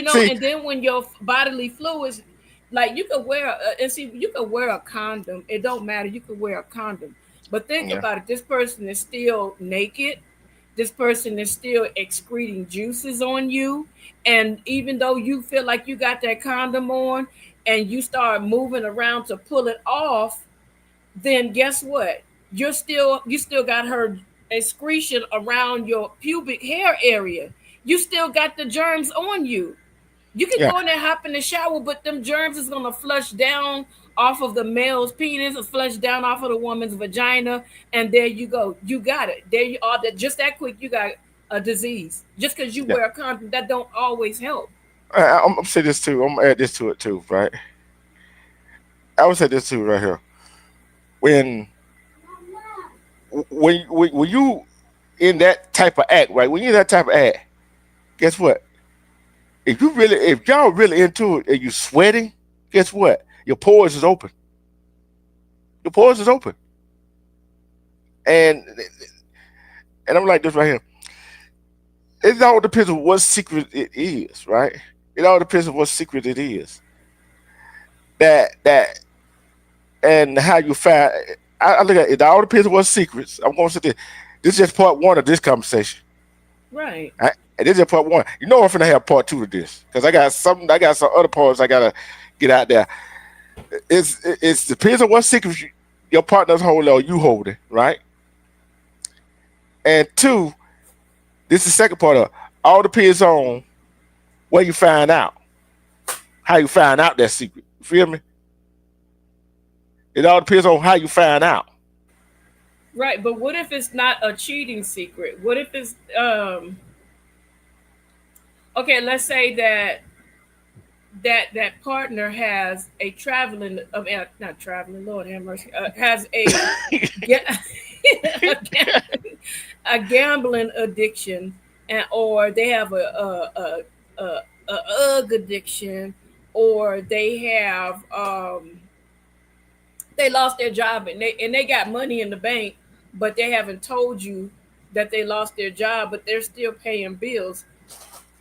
See, And then when your bodily fluids, like you could wear, and see, you could wear a condom. It don't matter. You could wear a condom. But think yeah, about it. This person is still naked. This person is still excreting juices on you. And even though you feel like you got that condom on and you start moving around to pull it off, then guess what? You still got her excretion around your pubic hair area. You still got the germs on you. You can yeah, go in there, hop in the shower, but them germs is gonna flush down off of the male's penis, or flush down off of the woman's vagina, and there you go. You got it. There you are. That just that quick, you got a disease. Just because you yeah. wear a condom, that don't always help. I'm say this too. I'm gonna add this to it too, right? I would say this too right here. When when you in that type of act, right? When you in that type of act, guess what? If y'all really into it and you sweating, guess what? Your pores is open. Your pores is open. And and I'm like this right here. It all depends on what secret it is, right? It all depends on what secret it is. That and how you find. I look at it. It all depends on what secrets. I'm going to say this. This is just part one of this conversation. Right. Right? And this is part one. You know I'm finna have part two of this because I got some. I got some other parts I gotta get out there. It's depends on what secrets your partner's holding or you holding, right? And two, this is the second part of it. All depends on where you find out, how you find out that secret. You feel me? It all depends on how you find out. Right. But what if it's not a cheating secret? What if it's okay, let's say that that partner has a traveling not traveling, Lord have mercy, has a ga- a, a gambling addiction, and or they have a ug addiction, or they have they lost their job and they got money in the bank, but they haven't told you that they lost their job, but they're still paying bills.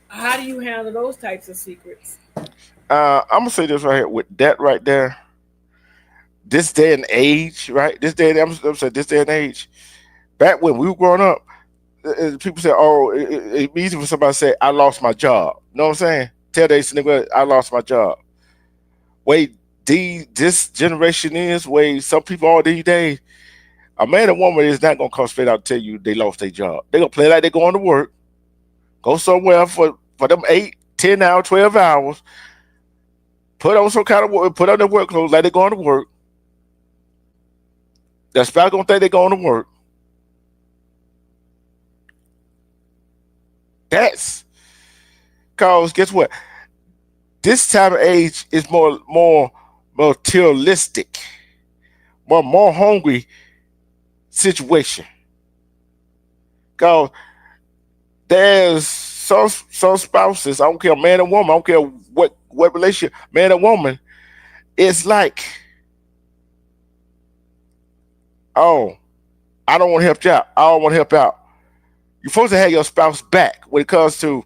How do you handle those types of secrets? I'm gonna say this right here with that right there. This day and age, right? This day and I'm saying this day and age. Back when we were growing up, people say, "Oh, it's easy for somebody to say I lost my job." You know what I'm saying? Tell they nigga I lost my job. Way this generation is way some people all these days. A man and woman is not gonna come straight out and tell you they lost their job. They gonna play like they going to work, go somewhere for them 8, 10 hours, 12 hours, put on some kind of work, put on their work clothes like they going to work. The spouse gonna think they going to work. That's cause guess what? This time of age is more materialistic, more hungry situation. Cause there's some spouses, I don't care man or woman, I don't care what relationship, man or woman, it's like, oh, I don't want to help you out. I don't want to help out. You're supposed to have your spouse back when it comes to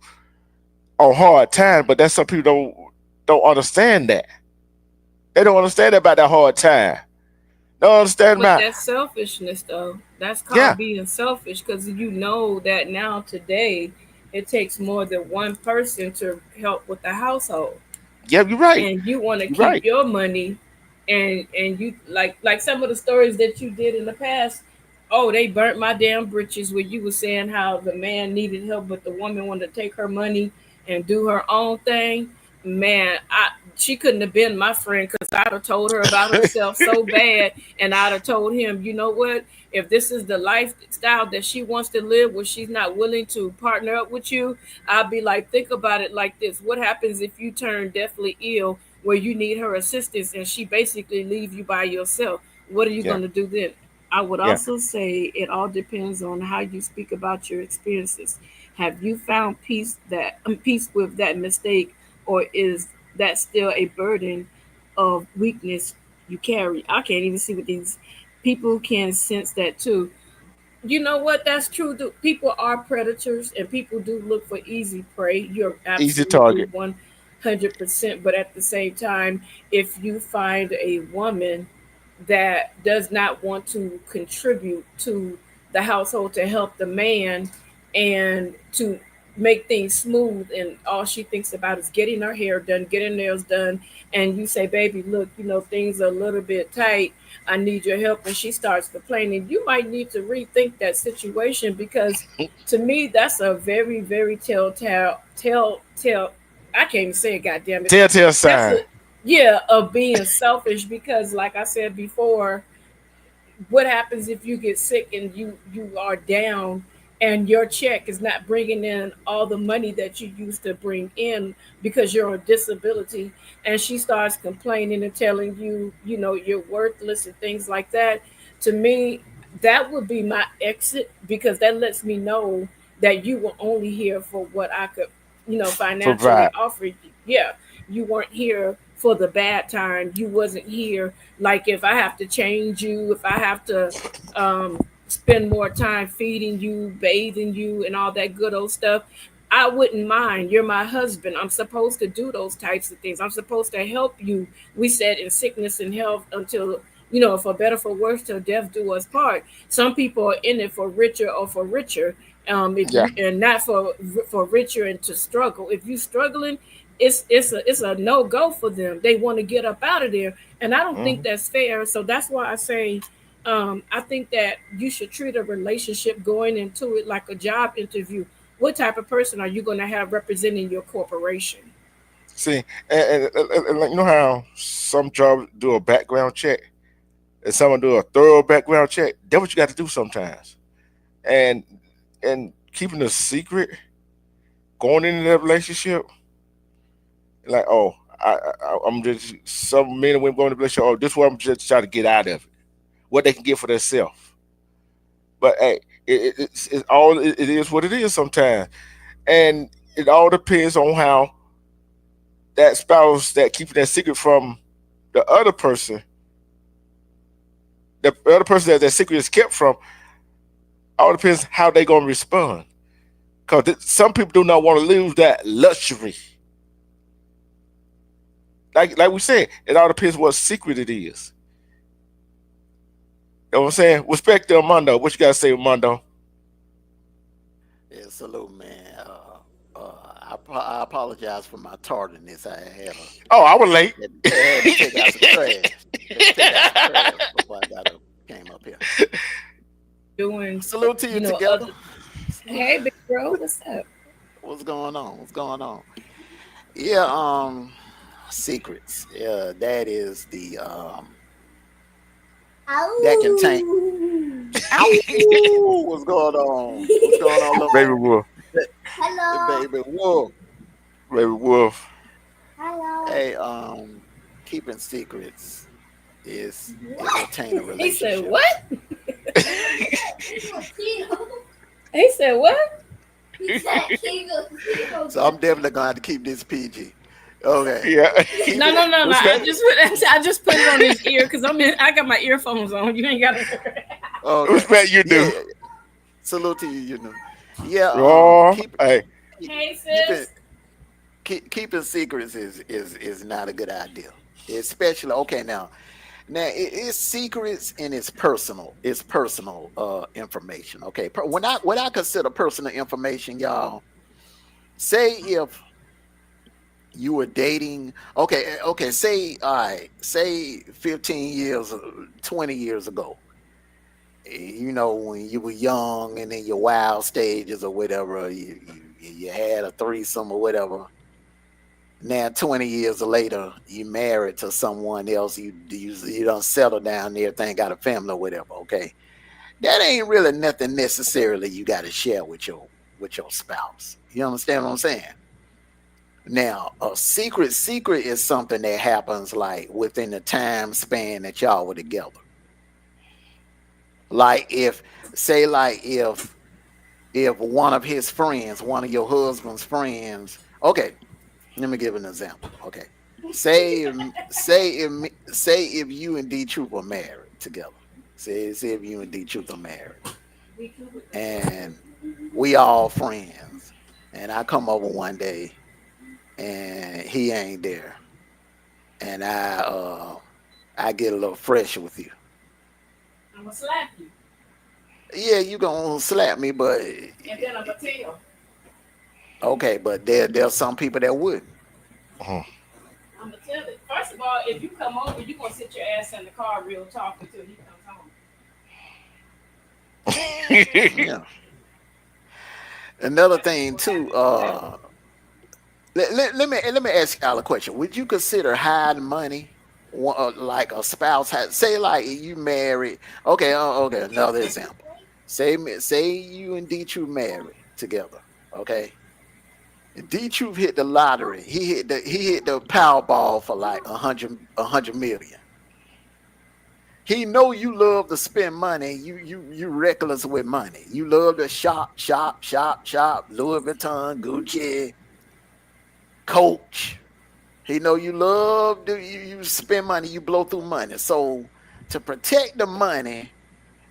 on hard time, but that's some people don't understand that. They don't understand about that hard time. They don't understand But about that's selfishness, though. That's yeah, called being selfish because you know that now today it takes more than one person to help with the household, yeah, you're right. and you want to You're keep right. your money, and you like some of the stories that you did in the past. Oh, they burnt my damn britches. Where you were saying how the man needed help, but the woman wanted to take her money and do her own thing. Man, I she couldn't have been my friend because I'd have told her about herself so bad, and I'd have told him, you know what? If this is the lifestyle that she wants to live, where she's not willing to partner up with you, I'd be like, think about it like this: what happens if you turn deathly ill, where you need her assistance, and she basically leave you by yourself? What are you Yeah, going to do then? I would yeah. also say it all depends on how you speak about your experiences. Have you found peace with that mistake, or is that still a burden of weakness you carry? I can't even see what these people can sense that too. You know what? That's true. People are predators, and people do look for easy prey. You're Easy absolutely target. 100%. But at the same time, if you find a woman that does not want to contribute to the household to help the man and to make things smooth, and all she thinks about is getting her hair done, getting nails done, and you say, baby, look, things are a little bit tight, I need your help, and she starts complaining, you might need to rethink that situation, because to me that's a very, very tell I can't even say it, god damn it. Telltale That's sign. a Yeah, of being selfish, because like I said before, what happens if you get sick and you are down, and your check is not bringing in all the money that you used to bring in because you're on disability, and she starts complaining and telling you, you know, you're worthless and things like that. To me, that would be my exit, because that lets me know that you were only here for what I could, you know, financially Provide. offer you. Yeah, you weren't here for the bad time. You wasn't here like, if I have to change you, if I have to spend more time feeding you, bathing you, and all that good old stuff, I wouldn't mind. You're my husband. I'm supposed to do those types of things. I'm supposed to help you. We said in sickness and health until, you know, for better for worse, till death do us part. Some people are in it for richer or for richer. If Yeah. you, and not for richer and to struggle. If you struggling, it's a no go for them. They want to get up out of there, and I don't think Hmm. that's fair. So that's why I say, I think that you should treat a relationship going into it like a job interview. What type of person are you going to have representing your corporation? See, and like, you know how some jobs do a background check and some do a thorough background check. That's what you got to do sometimes. And keeping a secret going into that relationship, like, oh, I'm just, some men and women going to the relationship. Oh, this is what I'm just trying to get out of it. What they can get for themselves. But hey, it's all, it is what it is sometimes, and it all depends on how that spouse that keeping that secret from the other person, the other person that that secret is kept from, all depends how they gonna respond. Because some people do not want to lose that luxury. Like we said, it all depends what secret it is. You know what I'm saying? Respect to Armando. What you gotta say, Armando? Yeah, salute, man. I apologize for my tardiness. I Oh, I was late. had to take out some trash. Had to take out some trash before I got up, came up here. Doing, Salute to you you know, together. other. Hey, big bro, what's up? What's going on? What's going on? Yeah, secrets. Yeah, that is the that contain. Ow! What's going on? What's going on, little Baby Wolf. baby? Whoa. Baby Wolf. Hey, keeping secrets is a taint a He said relationship. what? He said what? So I'm definitely gonna have to keep this PG. Okay. Yeah. Keep No, it. no, no, no. Respect. I just put it on his ear because I got my earphones on. You ain't got to. Okay. Respect you Yeah. do. Salute to you. You know. Yeah. Oh, hey. Hey, Keeping sis. keeping secrets is not a good idea. Especially okay now it's secrets and it's personal information. Okay. When I what I consider personal information, y'all. Say if you were dating okay, say all right, say 15 years 20 years ago, you know, when you were young and in your wild stages or whatever, you had a threesome or whatever. Now 20 years later you married to someone else, you don't settle down there, everything, got a family or whatever. Okay, that ain't really nothing necessarily you got to share with your spouse. You understand what I'm saying? Now, a secret is something that happens like within the time span that y'all were together. Like if, say, like if one of his friends, one of your husband's friends, okay, let me give an example. Okay, say if you and D Truth are married together. Say if you and D Truth are married, and we all friends, and I come over one day and he ain't there, and I get a little fresh with you. I'm gonna slap you, Yeah, you gonna slap me, but and then I'm gonna tell. okay, but there's some people that wouldn't. Mhm. I'm gonna tell it. First of all, if you come over, you gonna sit your ass in the car, real talk, until he comes home. Yeah. Another thing What too. happened from that? Let me ask y'all a question. Would you consider hiding money? Like a spouse had, say, like you married. Okay, okay. Another example. Say you and D True married together, okay? D Truth hit the lottery. He hit the Powerball for like a hundred million. He know you love to spend money. You reckless with money. You love to shop. Louis Vuitton, Gucci, Coach. He know you love to you spend money. You blow through money. So to protect the money,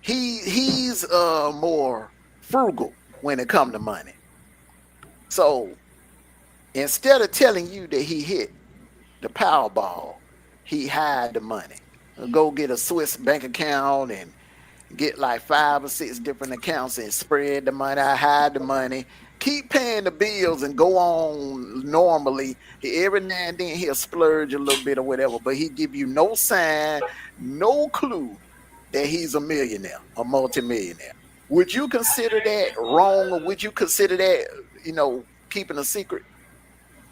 he's more frugal when it come to money. So instead of telling you that he hit the Powerball, he hide the money. Go get a Swiss bank account and get like 5 or 6 different accounts and spread the money, hide the money, keep paying the bills and go on normally. Every now and then he'll splurge a little bit or whatever, but he give you no sign, no clue that he's a millionaire, a multimillionaire. Would you consider that wrong, or would you consider that, keeping a secret?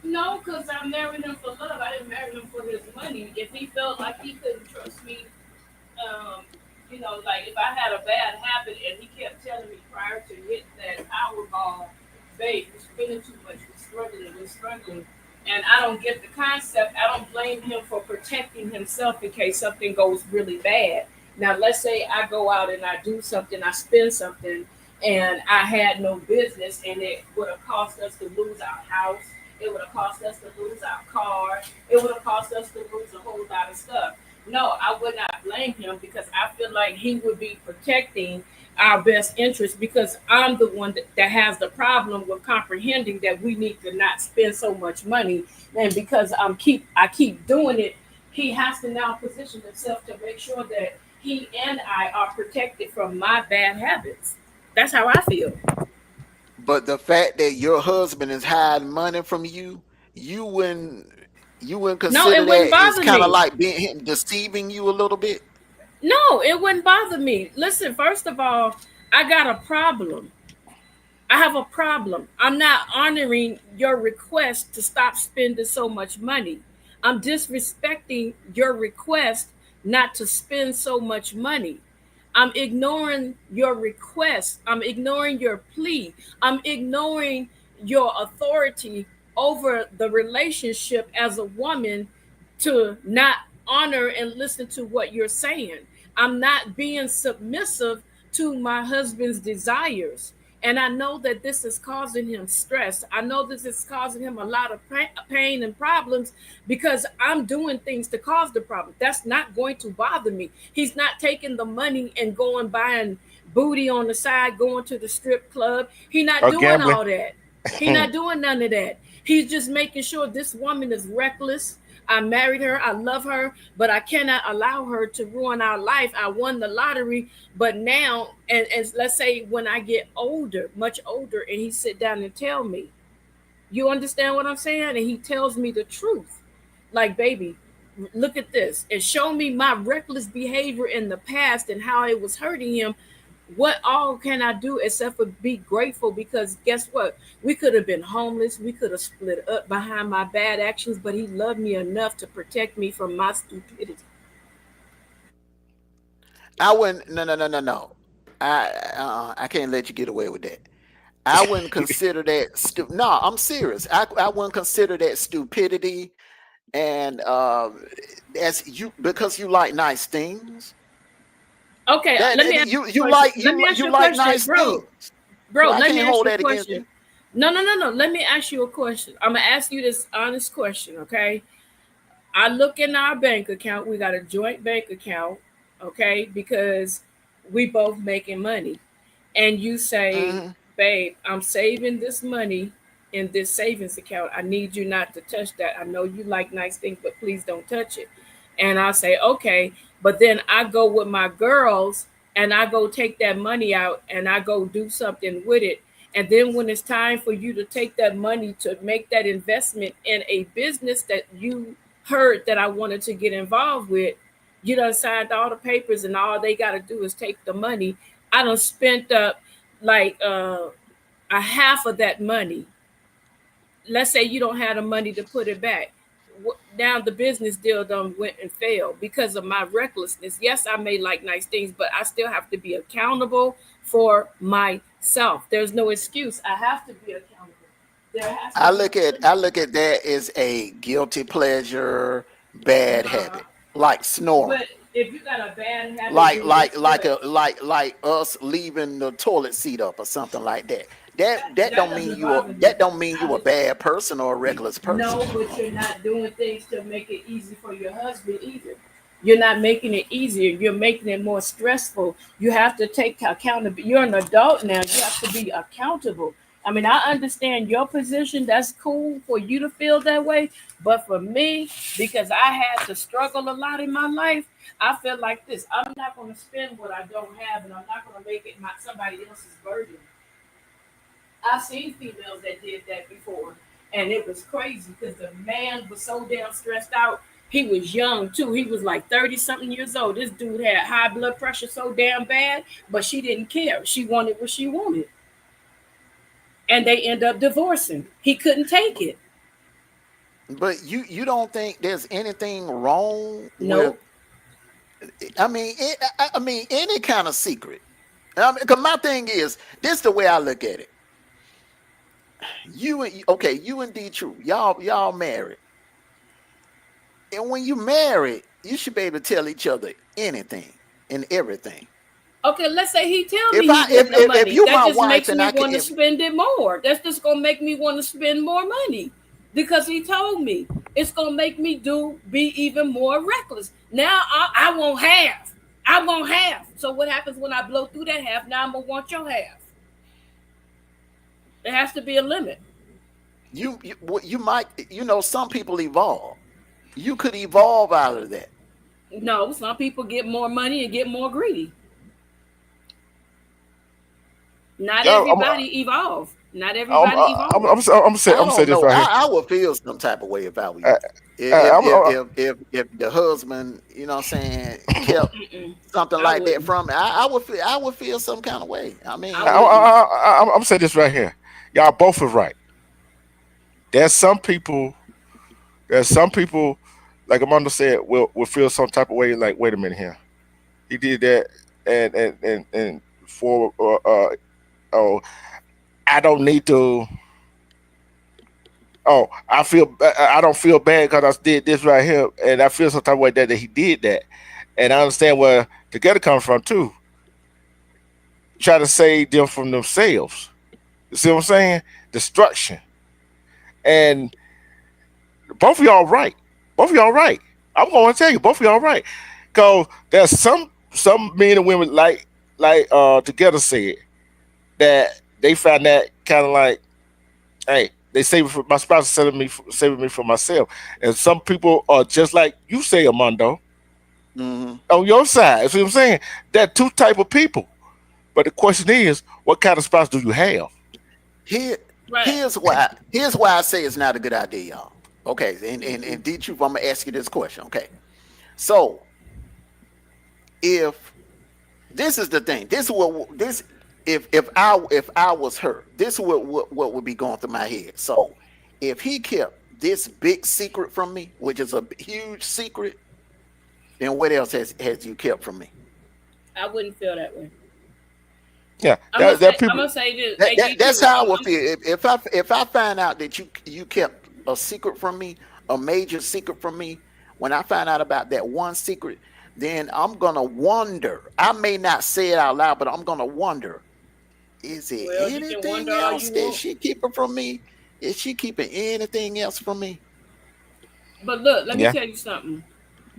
No, because I married him for love. I didn't marry him for his money. If he felt like he couldn't trust me, um, like if I had a bad habit and he kept telling me prior to hitting that Powerball, babe, you're spending too much, we're struggling. And I don't get the concept. I don't blame him for protecting himself in case something goes really bad. Now, let's say I go out and I do something, I spend something, and I had no business, and it would have cost us to lose our house. It would have cost us to lose our car. It would have cost us to lose a whole lot of stuff. No, I would not blame him because I feel like he would be protecting our best interest because I'm the one that has the problem with comprehending that we need to not spend so much money. And because I keep doing it, he has to now position himself to make sure that he and I are protected from my bad habits. That's how I feel. But the fact that your husband is hiding money from you, you wouldn't you wouldn't No, consider it wouldn't that is bother kind of me. like being him deceiving you a little bit? No, it wouldn't bother me. Listen, first of all, I got a problem. I have a problem. I'm not honoring your request to stop spending so much money. I'm disrespecting your request not to spend so much money. I'm ignoring your request. I'm ignoring your plea. I'm ignoring your authority over the relationship as a woman to not honor and listen to what you're saying. I'm not being submissive to my husband's desires. And I know that this is causing him stress. I know this is causing him a lot of pain and problems because I'm doing things to cause the problem. That's not going to bother me. He's not taking the money and going buying booty on the side, going to the strip club. He's not Or doing gambling. all that. He's not doing none of that. He's just making sure this woman is reckless. I married her. I love her, but I cannot allow her to ruin our life. I won the lottery, but now, and let's say when I get older, much older, and he sit down and tell me, you understand what I'm saying? And he tells me the truth. Like, baby, look at this and show me my reckless behavior in the past and how it was hurting him. What all can I do except for be grateful? Because guess what? We could have been homeless. We could have split up behind my bad actions, but he loved me enough to protect me from my stupidity. I wouldn't. No. I can't let you get away with that. I wouldn't consider that. No, I'm serious. I wouldn't consider that stupidity. And as you because you like nice things. Okay, That let me ask you you a you question. like Let me you ask you you a like question, nice bro. things. So Bro, I let me can't ask hold you a that against question. you. No. Let me ask you a question. I'm gonna ask you this honest question, okay? I look in our bank account. We got a joint bank account, okay? Because we both making money. And you say, Hmm. babe, I'm saving this money in this savings account. I need you not to touch that. I know you like nice things, but please don't touch it. And I say, okay. But then I go with my girls and I go take that money out and I go do something with it. And then when it's time for you to take that money to make that investment in a business that you heard that I wanted to get involved with, you done signed all the papers and all they got to do is take the money. I done spent up like a half of that money. Let's say you don't have the money to put it back. now the business deal done went and failed because of my recklessness. Yes, I may like nice things, but I still have to be accountable for myself. There's no excuse. I have to be accountable. There has to be a I limit. look at that as a guilty pleasure, bad Nah. habit, like snoring, But if you got a bad habit, then guess what? like us leaving the toilet seat up or something like that. That That don't mean doesn't bother me. that don't mean I you a just bad person or a reckless person. no, but you're not doing things to make it easy for your husband either. You're not making it easier. You're making it more stressful. You have to take accountability. You're an adult now. You have to be accountable. I mean, I understand your position. That's cool for you to feel that way. But for me, because I had to struggle a lot in my life, I feel like this. I'm not going to spend what I don't have, and I'm not going to make it somebody else's burden. I've seen females that did that before, and it was crazy because the man was so damn stressed out. He was young too. He was like 30 something years old. This dude had high blood pressure so damn bad, but she didn't care. She wanted what she wanted. And they end up divorcing. He couldn't take it. But you don't think there's anything wrong with? Nope. I mean any kind of secret. I mean, 'cause my thing is this: the way I look at it. You and D True, y'all married, and when you married, you should be able to tell each other anything and everything. Okay, let's say he tell me If he I getting the if money. you That my just wife makes and me I can, want to spend it more. That's just gonna make me want to spend more money because he told me it's gonna make me be even more reckless. Now I won't have. I won't have. So what happens when I blow through that half? Now I'm gonna want your half. There has to be a limit. you might, some people evolve. You could evolve out of that. No, some people get more money and get more greedy. Not Yeah, everybody evolve. Not I'm, everybody evolve. I I'm gonna say don't this know. right here. I would feel some type of way if I were Uh, you. I'm, uh, If the husband, what I'm saying, kept Mm-mm, something I like that wouldn't. from me, I would feel some kind of way. I I mean, wouldn't. I'm gonna say this right here. Y'all both are right. There's some people. There's some people, like Amanda said, will feel some type of way. Like, wait a minute here. He did that, and for oh, I don't need to. Oh, I don't feel bad because I did this right here, and I feel some type of way that he did that, and I understand where the gutter comes from too. Try to save them from themselves. You see what I'm saying? Destruction. And both of y'all right. Both of y'all right. I'm going to tell you, both of y'all right. Cause there's some men and women together said that they found that kind of like, hey, they save it for my spouse is saving me for myself. And some people are just like you say, Armando, mhm. on your side. See what I'm saying? There are two type of people. But the question is, what kind of spouse do you have? Here, Right. here's why I say it's not a good idea, y'all. Okay, Mm-hmm. and D Truth, I'm gonna ask you this question. Okay, so if this is the thing, this is what this if I was her, this is what would be going through my head. So if he kept this big secret from me, which is a huge secret, then what else has you kept from me? I wouldn't feel that way. Yeah, I'm gonna that say I'm people. gonna say this. AD That's True. how I would feel if I find out that you kept a secret from me, a major secret from me. When I find out about that one secret, then I'm gonna wonder. I may not say it out loud, but I'm gonna wonder: is there Well, you can anything wonder all else you that want. she keeping from me? Is she keeping anything else from me? But look, let me Yeah. tell you something.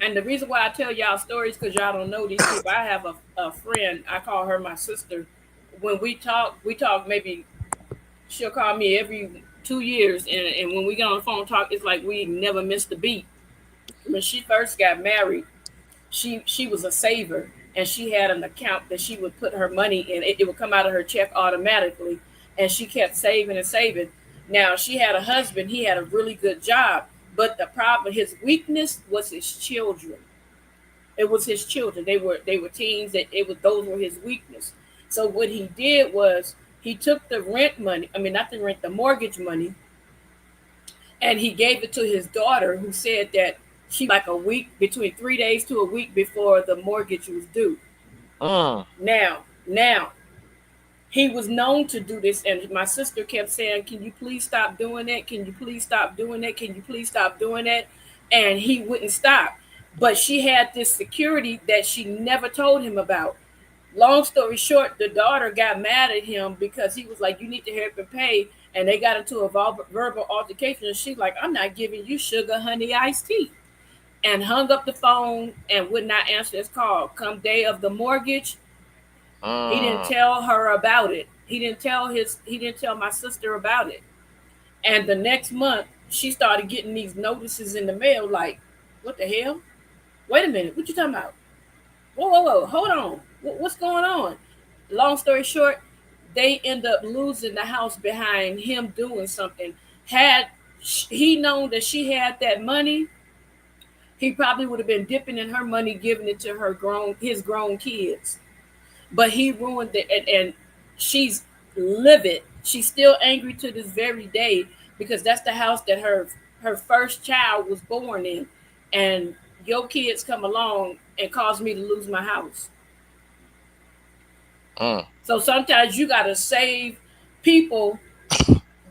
And the reason why I tell y'all stories because y'all don't know these people. I have a friend. I call her my sister. When we talk maybe she'll call me every 2 years, and when we get on the phone talk, it's like we never missed a beat. When she first got married, she was a saver, and she had an account that she would put her money in. It would come out of her check automatically, and she kept saving and saving. Now she had a husband. He had a really good job, but the problem, his weakness was his children. It was his children. They were teens. That it was those were his weakness. So what he did was he took the rent money. I mean, not the rent, the mortgage money, and he gave it to his daughter, who said that she like a week, between 3 days to a week before the mortgage was due. Mm. Now, he was known to do this, and my sister kept saying, "Can you please stop doing that? Can you please stop doing that? Can you please stop doing that?" And he wouldn't stop. But she had this security that she never told him about. Long story short, the daughter got mad at him because he was like, "You need to help and pay," and they got into a verbal altercation. And she's like, "I'm not giving you sugar, honey, iced tea," and hung up the phone and would not answer his call. Come day of the mortgage, he didn't Mm. tell her about it. He didn't tell my sister about it. And the next month, she started getting these notices in the mail like, "What the hell? Wait a minute, what you talking about? Whoa, hold on. What's going on?" Long story short, they end up losing the house behind him doing something. Had he known that she had that money, he probably would have been dipping in her money, giving it to his grown kids. But he ruined it, and she's livid. She's still angry to this very day because that's the house that her first child was born in, and your kids come along and cause me to lose my house. Mm. So sometimes you gotta save people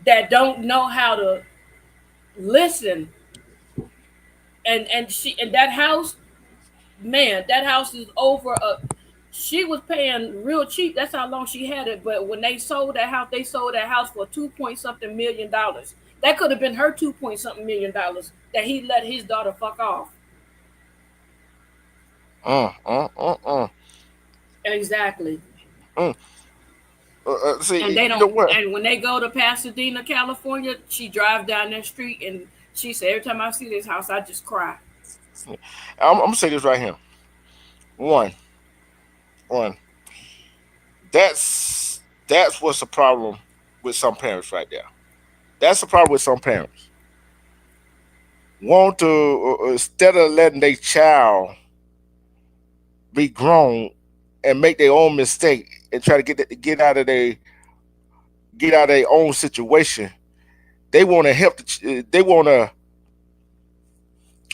that don't know how to listen. And that house, man, that house is over a. She was paying real cheap. That's how long she had it. But when they sold that house for 2 point something $1 million. That could have been her 2 point something $1 million that he let his daughter fuck off. Mm. Mm. Mm. Mm. Exactly. Mm. And See, they you know don't. what? And when they go to Pasadena, California, she drives down that street, and she said, "Every time I see this house, I just cry." I'm gonna say this right here. One, one. That's what's the problem with some parents right there. That's the problem with some parents. Want to instead of letting their child be grown and make their own mistake and try to get out of their own situation. They want to help. They want to.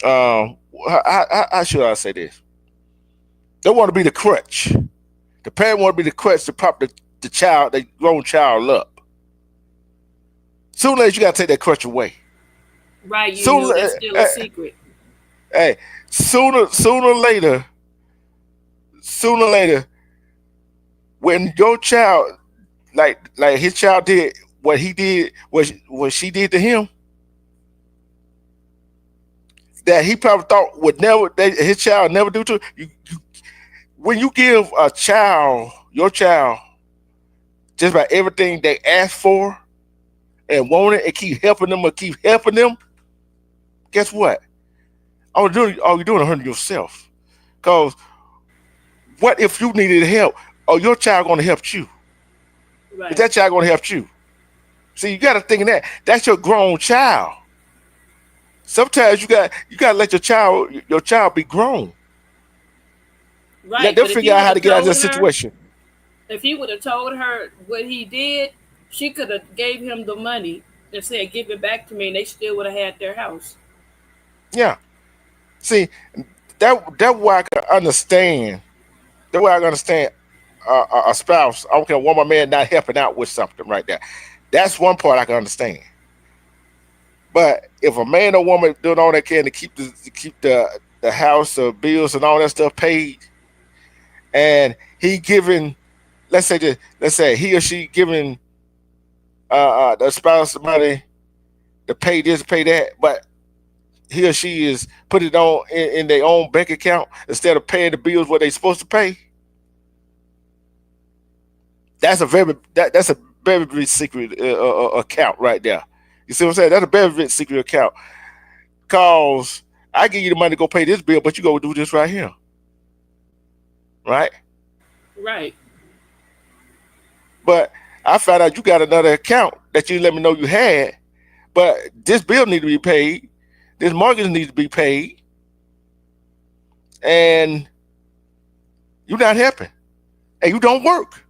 How should I say this? They want to be the crutch. The parent want to be the crutch to prop the child, the grown child up. Sooner or later, you got to take that crutch away. Right? You know Sooner, that's still a secret. hey, sooner or later, sooner or later, when your child, like his child did what he did, what she did to him, that he probably thought would never, that his child never do to you. When you give a child, your child, just about everything they ask for and want it, and keep helping them, guess what? All you're doing is hurting yourself. Cause what if you needed help? Oh, your child gonna help you. Is Right. that child gonna help you? See, you gotta think of that. That's your grown child. Sometimes you gotta let your child be grown. Let Right. them But figure out how to get out of this situation. if he would have told her what he did, she could have gave him the money and said, "Give it back to me," and they still would have had their house. Yeah. See, that way I can understand. That way I can understand a spouse. I don't care one my man not helping out with something right there. That's one part I can understand. But if a man or woman doing all they can to keep the house, the bills, and all that stuff paid, and he giving, let's say he or she giving the spouse money to pay this, pay that, but he or she is put it on in their own bank account instead of paying the bills what they supposed to pay. That's a very big secret account right there. You see what I'm saying? That's a very big secret account. Cause I give you the money to go pay this bill, but you go do this right here, right? Right. But I found out you got another account that you let me know you had, but this bill need to be paid, this mortgage needs to be paid, and you're not helping, and you don't work.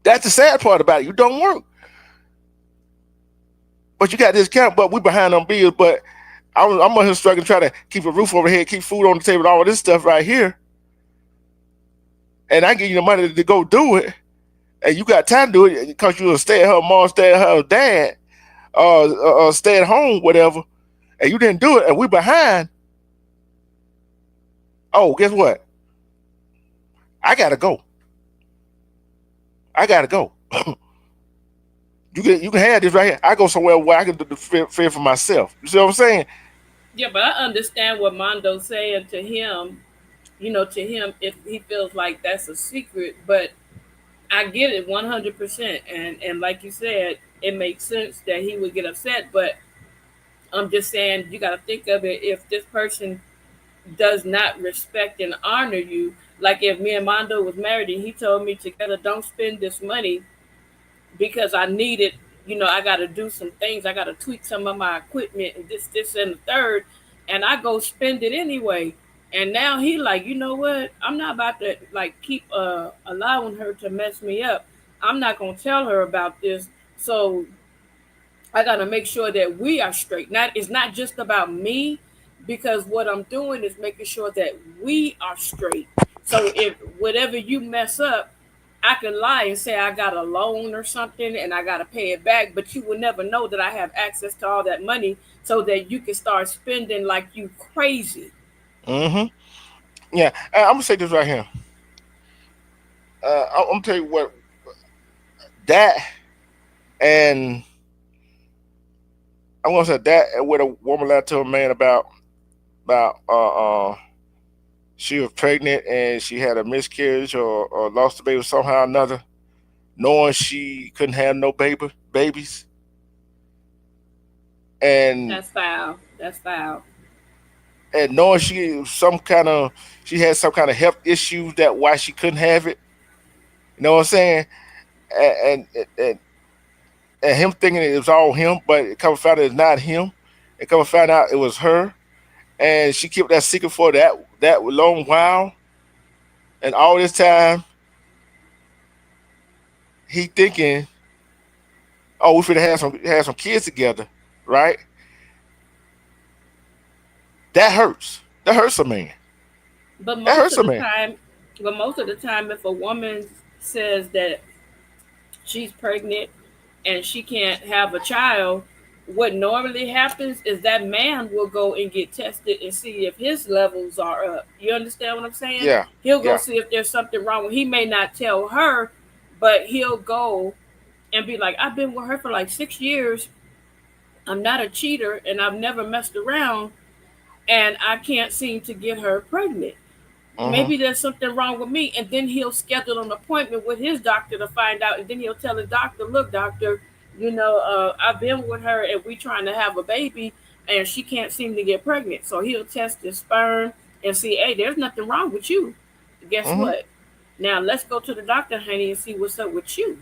That's the sad part about it. You don't work. But you got this count, but we behind on bills. But I'm on here struggling, trying to keep a roof over head, keep food on the table, all this stuff right here. And I give you the money to go do it, and you got time to do it because you a stay at home mom, stay at her dad, stay at home, whatever, and you didn't do it, and we behind. Oh, guess what? I gotta go. I gotta go. You can have this right here. I go somewhere where I can do the fair for myself. You see what I'm saying? Yeah, but I understand what Mondo's saying to him. To him, if he feels like that's a secret, but I get it 100%. And like you said, it makes sense that he would get upset. But I'm just saying, you got to think of it. If this person does not respect and honor you, like if me and Mondo was married and he told me together, don't spend this money because I need it. I got to do some things. I got to tweak some of my equipment and this, and the third, and I go spend it anyway. And now he like, you know what? I'm not about to like keep allowing her to mess me up. I'm not gonna tell her about this. So I gotta make sure that we are straight. Not It's not just about me, because what I'm doing is making sure that we are straight. So if whatever you mess up, I can lie and say I got a loan or something and I got to pay it back, but you will never know that I have access to all that money so that you can start spending like you crazy. Mm-hmm. Yeah, I'm gonna say this right here. I'm gonna tell you what that, and I'm gonna say that and what a woman lied to a man about she was pregnant and she had a miscarriage or lost the baby somehow or another, knowing she couldn't have no babies, and That's foul. That's foul. knowing she had some kind of health issues that why she couldn't have it. You know what I'm saying? And and him thinking it was all him, but it come found out it's not him. It come found out it was her, and she kept that secret for that long while, and all this time he thinking, oh, we finna have some kids together, right? That hurts. That hurts a man. But That most hurts of a the man. time, if a woman says that she's pregnant and she can't have a child, what normally happens is that man will go and get tested and see if his levels are up. You understand what I'm saying? Yeah, He'll go yeah. see if there's something wrong. He may not tell her, but he'll go and be like, I've been with her for like 6 years. I'm not a cheater and I've never messed around and I can't seem to get her pregnant. Hmm. Maybe there's something wrong with me. And then he'll schedule an appointment with his doctor to find out. And then he'll tell his doctor, look, doctor, I've been with her and we trying to have a baby and she can't seem to get pregnant. So he'll test his sperm and see, hey, there's nothing wrong with you. Guess Hmm. what? Now let's go to the doctor, honey, and see what's up with you.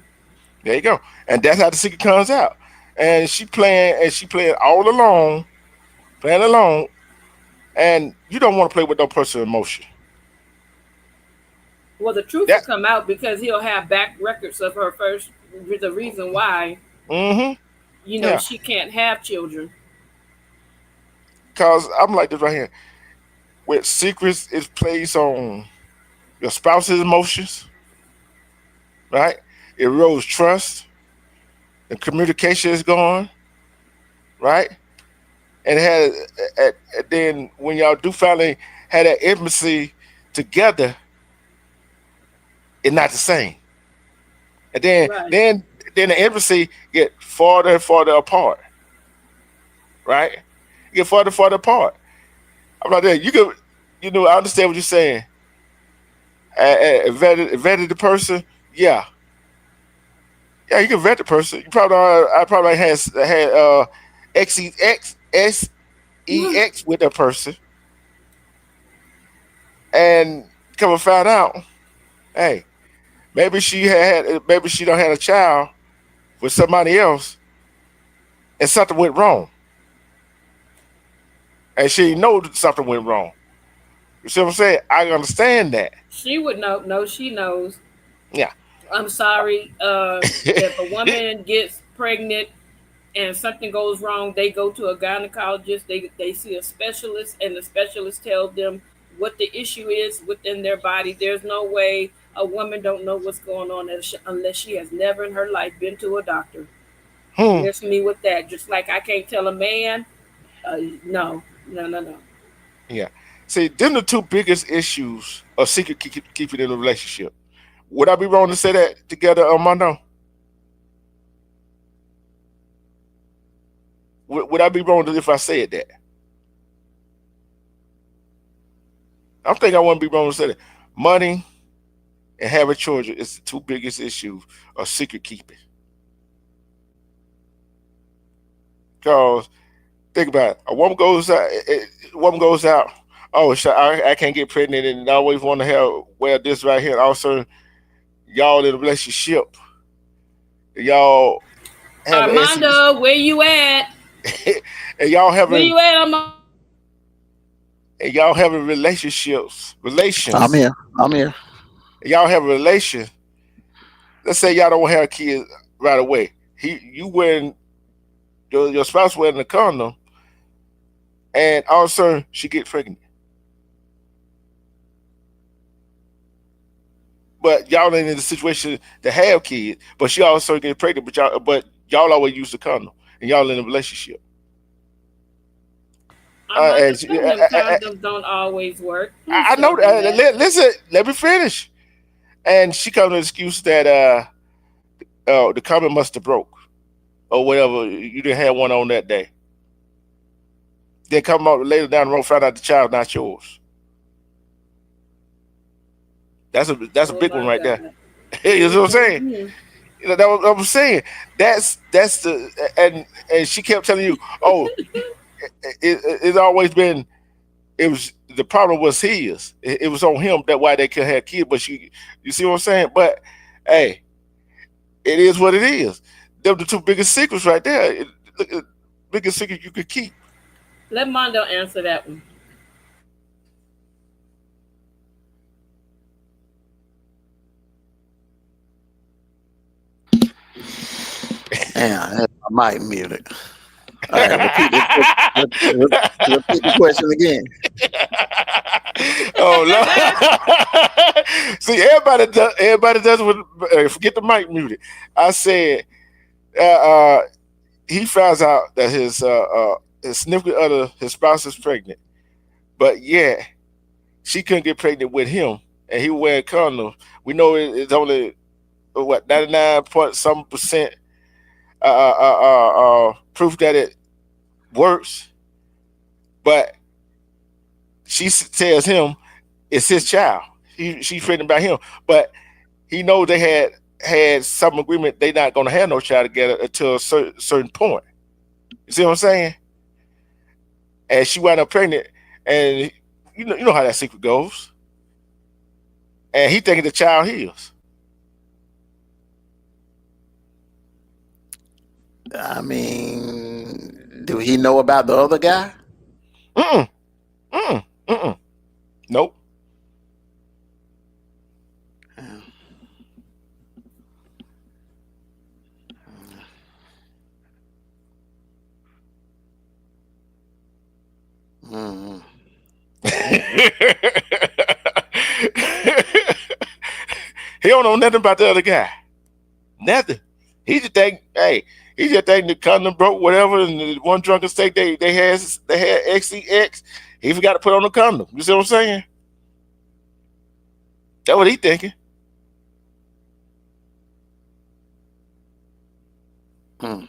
There you go. And that's how the secret comes out. And she playing all alone, playing alone, and you don't want to play with no personal emotion. Well, the truth will That. come out because he'll have back records of her first, the reason why, Hmm. Yeah. she can't have children. Cause I'm like this right here. With secrets is placed on your spouse's emotions, right? It erodes trust, and communication is gone, right? And then when y'all do finally have that intimacy together, it's not the same. And then Right. then then the intimacy get farther and farther apart, right? You get farther and farther apart. I'm not there. I understand what you're saying. Vetted the person, yeah, yeah. You can vet the person. You probably I probably had XEX with that person, and come and find out, hey, maybe she don't had a child with somebody else, and something went wrong, and she didn't know that something went wrong. You see what I'm saying? I understand that. She would know. No, she knows. Yeah. I'm sorry. If a woman gets pregnant and something goes wrong, they go to a gynecologist, they see a specialist, and the specialist tells them what the issue is within their body. There's no way a woman don't know what's going on unless she has never in her life been to a doctor. Hmm. There's me with that. Just like I can't tell a man, no, no, no, no. Yeah. See, them the two biggest issues of secret keeping in a relationship. Would I be wrong to say that together, Armando? Would I be wrong if I said that? I think I wouldn't be wrong to say that. Money and having children is the two biggest issues of secret keeping. Because think about it. A woman goes out. Oh, I can't get pregnant, and I always want to have wear this right here. All of a sudden, y'all in a relationship, y'all having STDs, Armando, where you at? and y'all Where having you at, Armando? and y'all having I'm relations, here. I'm here. and y'all have a relation. Let's say y'all don't have kids right away. You wearing your spouse wearing a condom, and all of a sudden she get pregnant. But y'all ain't in the situation to have kids, but she also get pregnant. But y'all always use the condom, and y'all in a relationship. Armando, And some of them condoms don't always work. Please I know don't do that. that. Listen, let me finish. And she comes with an excuse that the condom must have broke or whatever. You didn't have one on that day. Then come out later down the road, find out the child not yours. That's a Oh big one my right there. God. You know what I'm saying? Mhm. That what I'm saying. That's the and she kept telling you, oh, it's always been. It was the problem was his. It was on him that why they could have kids. But you see what I'm saying? But hey, it is what it is. Them the two biggest secrets right there. Look at biggest secret you could keep. Let Mondo answer that one. Yeah, I might mute it. All right, repeat the question. Repeat the question again. Oh Lord. See, everybody does with forget the mic muted. I said uh, uh, he finds out that his significant other, his spouse is pregnant, but yeah, she couldn't get pregnant with him, and he was wearing condoms. We know it's only what 99 point some percent proof that it works, but tells him it's his child. She's pregnant by him, but he knows they had some agreement they not gonna have no child together until a certain point. You see what I'm saying? And she wound up pregnant, and you know how that secret goes. And he thinking the child his. I mean, do he know about the other guy? Mm mm mm. Nope. Mm-hmm. He don't know nothing about the other guy. Nothing. He just think, hey, he just think the condom broke, whatever, and the one drunken steak they had XCX. He forgot to put on the condom. You see what I'm saying? That's what he thinking. Mm.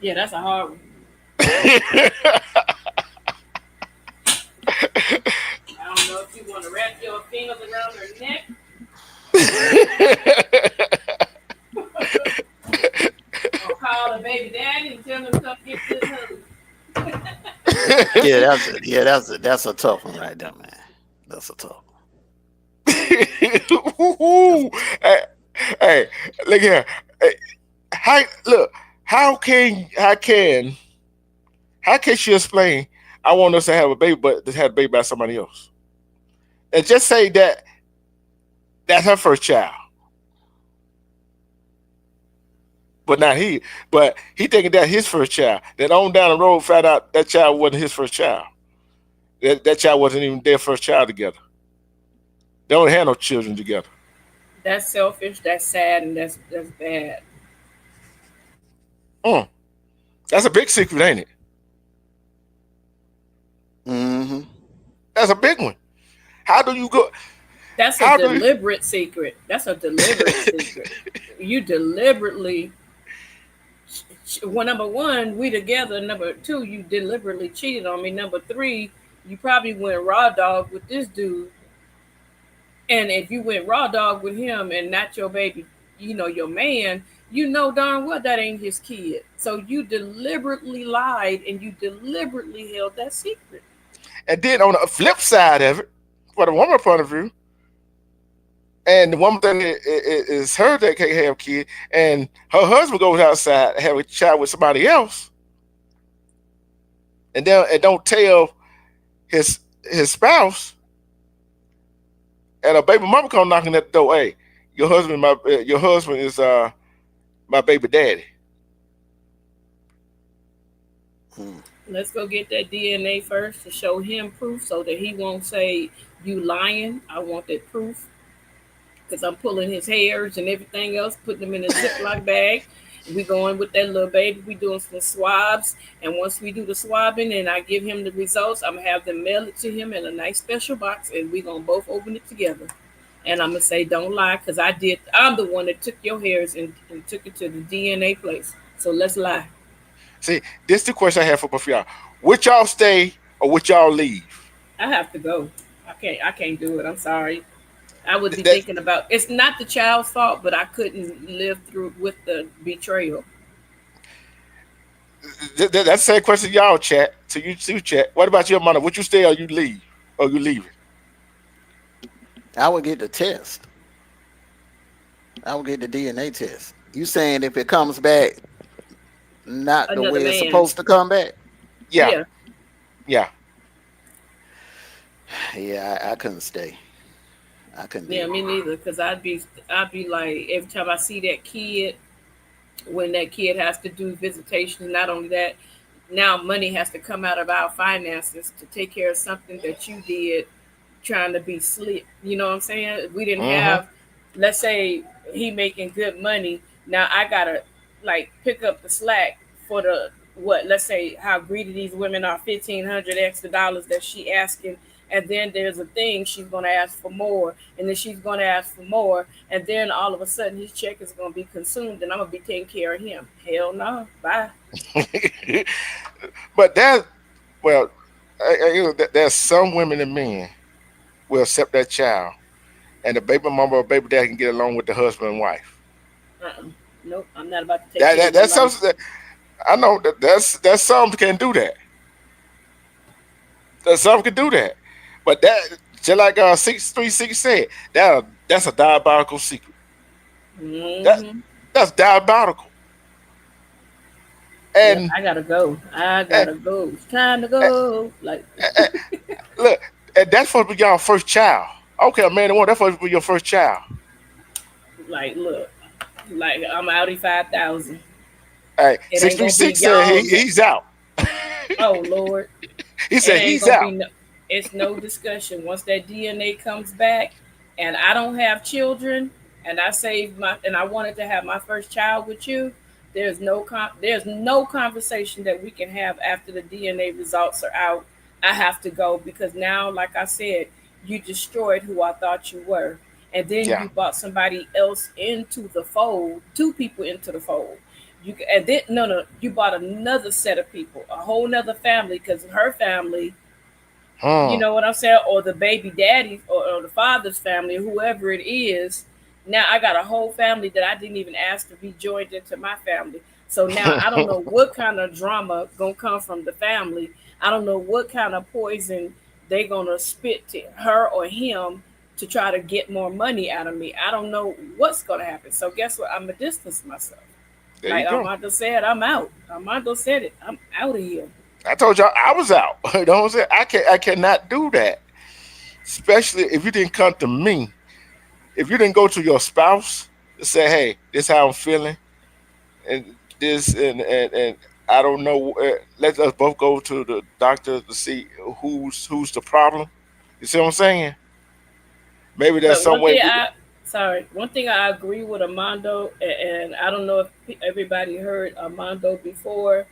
Yeah, that's a hard one. I don't know if you want to wrap your fingers around her neck or call the baby daddy and tell him to come get this husband. That's a tough one right there, man. That's a tough one. hey, hey, look here. Hey, look, how can she explain? I want us to have a baby, but to have a baby by somebody else, and just say that that's her first child. But not he. But he thinking that his first child. Then on down the road, found out that child wasn't his first child. That child wasn't even their first child together. They don't have no children together. That's selfish. That's sad, and that's bad. Mm. That's a big secret, ain't it? Hmm. That's a big one. How do you go? That's a How do you? deliberate secret. That's a deliberate secret. You deliberately. Well, number one, we together. Number two, you deliberately cheated on me. Number three, you probably went raw dog with this dude. And if you went raw dog with him and not your baby, your man, you know darn well that ain't his kid. So you deliberately lied and you deliberately held that secret. And then on the flip side of it, for the woman point of view, and the woman that is her that can't have a kid, and her husband goes outside and have a child with somebody else, and don't tell his spouse, and a baby mama come knocking at the door. Hey, your husband is my baby daddy. Hmm. Let's go get that DNA first to show him proof so that he won't say you lying. I want that proof because I'm pulling his hairs and everything else, putting them in a Ziploc bag. We going with that little baby. We doing some swabs, and once we do the swabbing and I give him the results, I'm gonna have them mail it to him in a nice special box, and we gonna both open it together. And I'm gonna say, don't lie, because I'm the one that took your hairs and took it to the DNA place. So let's lie. See, this the question I have for both of y'all. Would y'all stay or would y'all leave? I have to go. I can't do it. I'm sorry. I would be That, thinking about it's not the child's fault, but I couldn't live through with the betrayal. that's the same question y'all chat. So you chat. What about your mother? Would you stay or you leave? Or you leave it? I would get the test. I would get the DNA test. You saying if it comes back not the Another way it's man. supposed to come back? Yeah, Yeah. yeah. Yeah, I couldn't stay. I couldn't Yeah, do it. me neither. Because I'd be like every time I see that kid, when that kid has to do visitations. Not only that, now money has to come out of our finances to take care of something that you did trying to be slick. You know what I'm saying? We didn't Mm-hmm. have, let's say he making good money. Now I gotta like pick up the slack for the what? Let's say how greedy these women are, 1,500 extra dollars that she asking. And then there's a thing she's gonna ask for more, and then she's gonna ask for more, and then all of a sudden his check is gonna be consumed, and I'm gonna be taking care of him. Hell no, bye. But that, well, there's some women and men will accept that child, and the baby mama or baby dad can get along with the husband and wife. Uh-uh. Nope, I'm not about to take That, care that of your that's life. something that I know that's some can do that. That some can do that. But that just like 636 said, that's a diabolical secret. That Hmm. that's diabolical. Yep, And, I gotta go. I and, gotta go. It's time to and, go. Like, and look, and that's supposed to be your first child. Okay, a man and woman, that's supposed to be your first child. look, like I'm Audi 5,000. Hey, It six ain't three gonna be six said y'all's. he's out. Oh Lord, He it said ain't he's gonna be out. no. It's no discussion. Once that DNA comes back, and I don't have children, and I wanted to have my first child with you. There's no conversation that we can have after the DNA results are out. I have to go because now, like I said, you destroyed who I thought you were, and then Yeah. you brought somebody else into the fold, two people into the fold. And then no, you brought another set of people, a whole nother family, because her family, you Hmm. know what I'm saying, or the baby daddy, or the father's family, whoever it is. Now I got a whole family that I didn't even ask to be joined into my family. So now I don't know what kind of drama gonna come from the family. I don't know what kind of poison they gonna spit to her or him to try to get more money out of me. I don't know what's gonna happen. So guess what? I'm gonna distance myself. There you Like go. Armando said, I'm out. Armando said it. I'm out of here. I told y'all I was out. You know what I'm saying? I cannot do that. Especially if you didn't come to me. If you didn't go to your spouse to say, hey, this is how I'm feeling, and this and I don't know. Let us both go to the doctor to see who's the problem. You see what I'm saying? Maybe there's But some one way thing we could. I sorry, one thing I agree with Armando, and I don't know if everybody heard Armando before.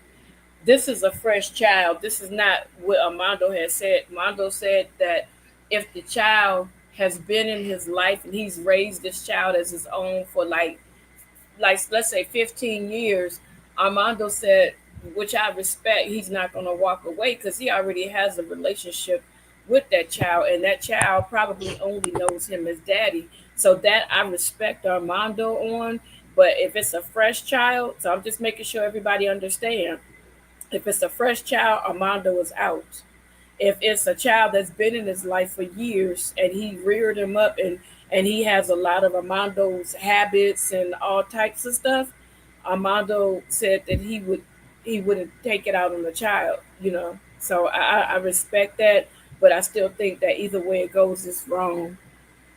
This is a fresh child. This is not what Armando has said. Armando said that if the child has been in his life and he's raised this child as his own for like let's say 15 years, Armando said, which I respect, he's not going to walk away because he already has a relationship with that child, and that child probably only knows him as daddy. So that I respect Armando on. But if it's a fresh child, so I'm just making sure everybody understand. If it's a fresh child, Armando is out. If it's a child that's been in his life for years and he reared him up and he has a lot of Armando's habits and all types of stuff, Armando said that he wouldn't take it out on the child, you know. So I respect that, but I still think that either way it goes is wrong.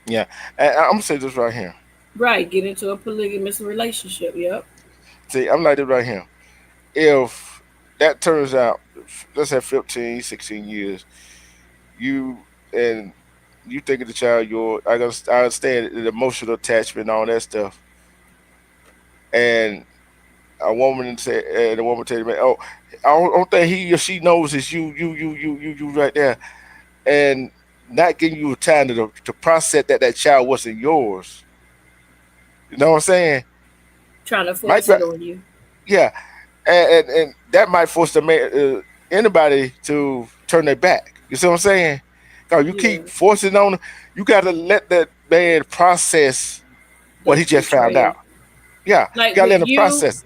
Yeah, and I'm gonna say this right here. Right, get into a polygamous relationship. Yep. See, I'm like this right here. If that turns out, let's say 15, 16 years, you and you think of the child, I understand the emotional attachment and all that stuff, and a woman tell you, man, oh, I don't think he or she knows it's you right there, and not giving you time to process that child wasn't yours. You know what I'm saying? Trying to Might force be, it on you. yeah, and that might force anybody to turn their back. You see what I'm saying? Cause you Yeah. keep forcing on, you got to let that man process The what he just found out. betrayal. Yeah, you Like got to with let him you, process.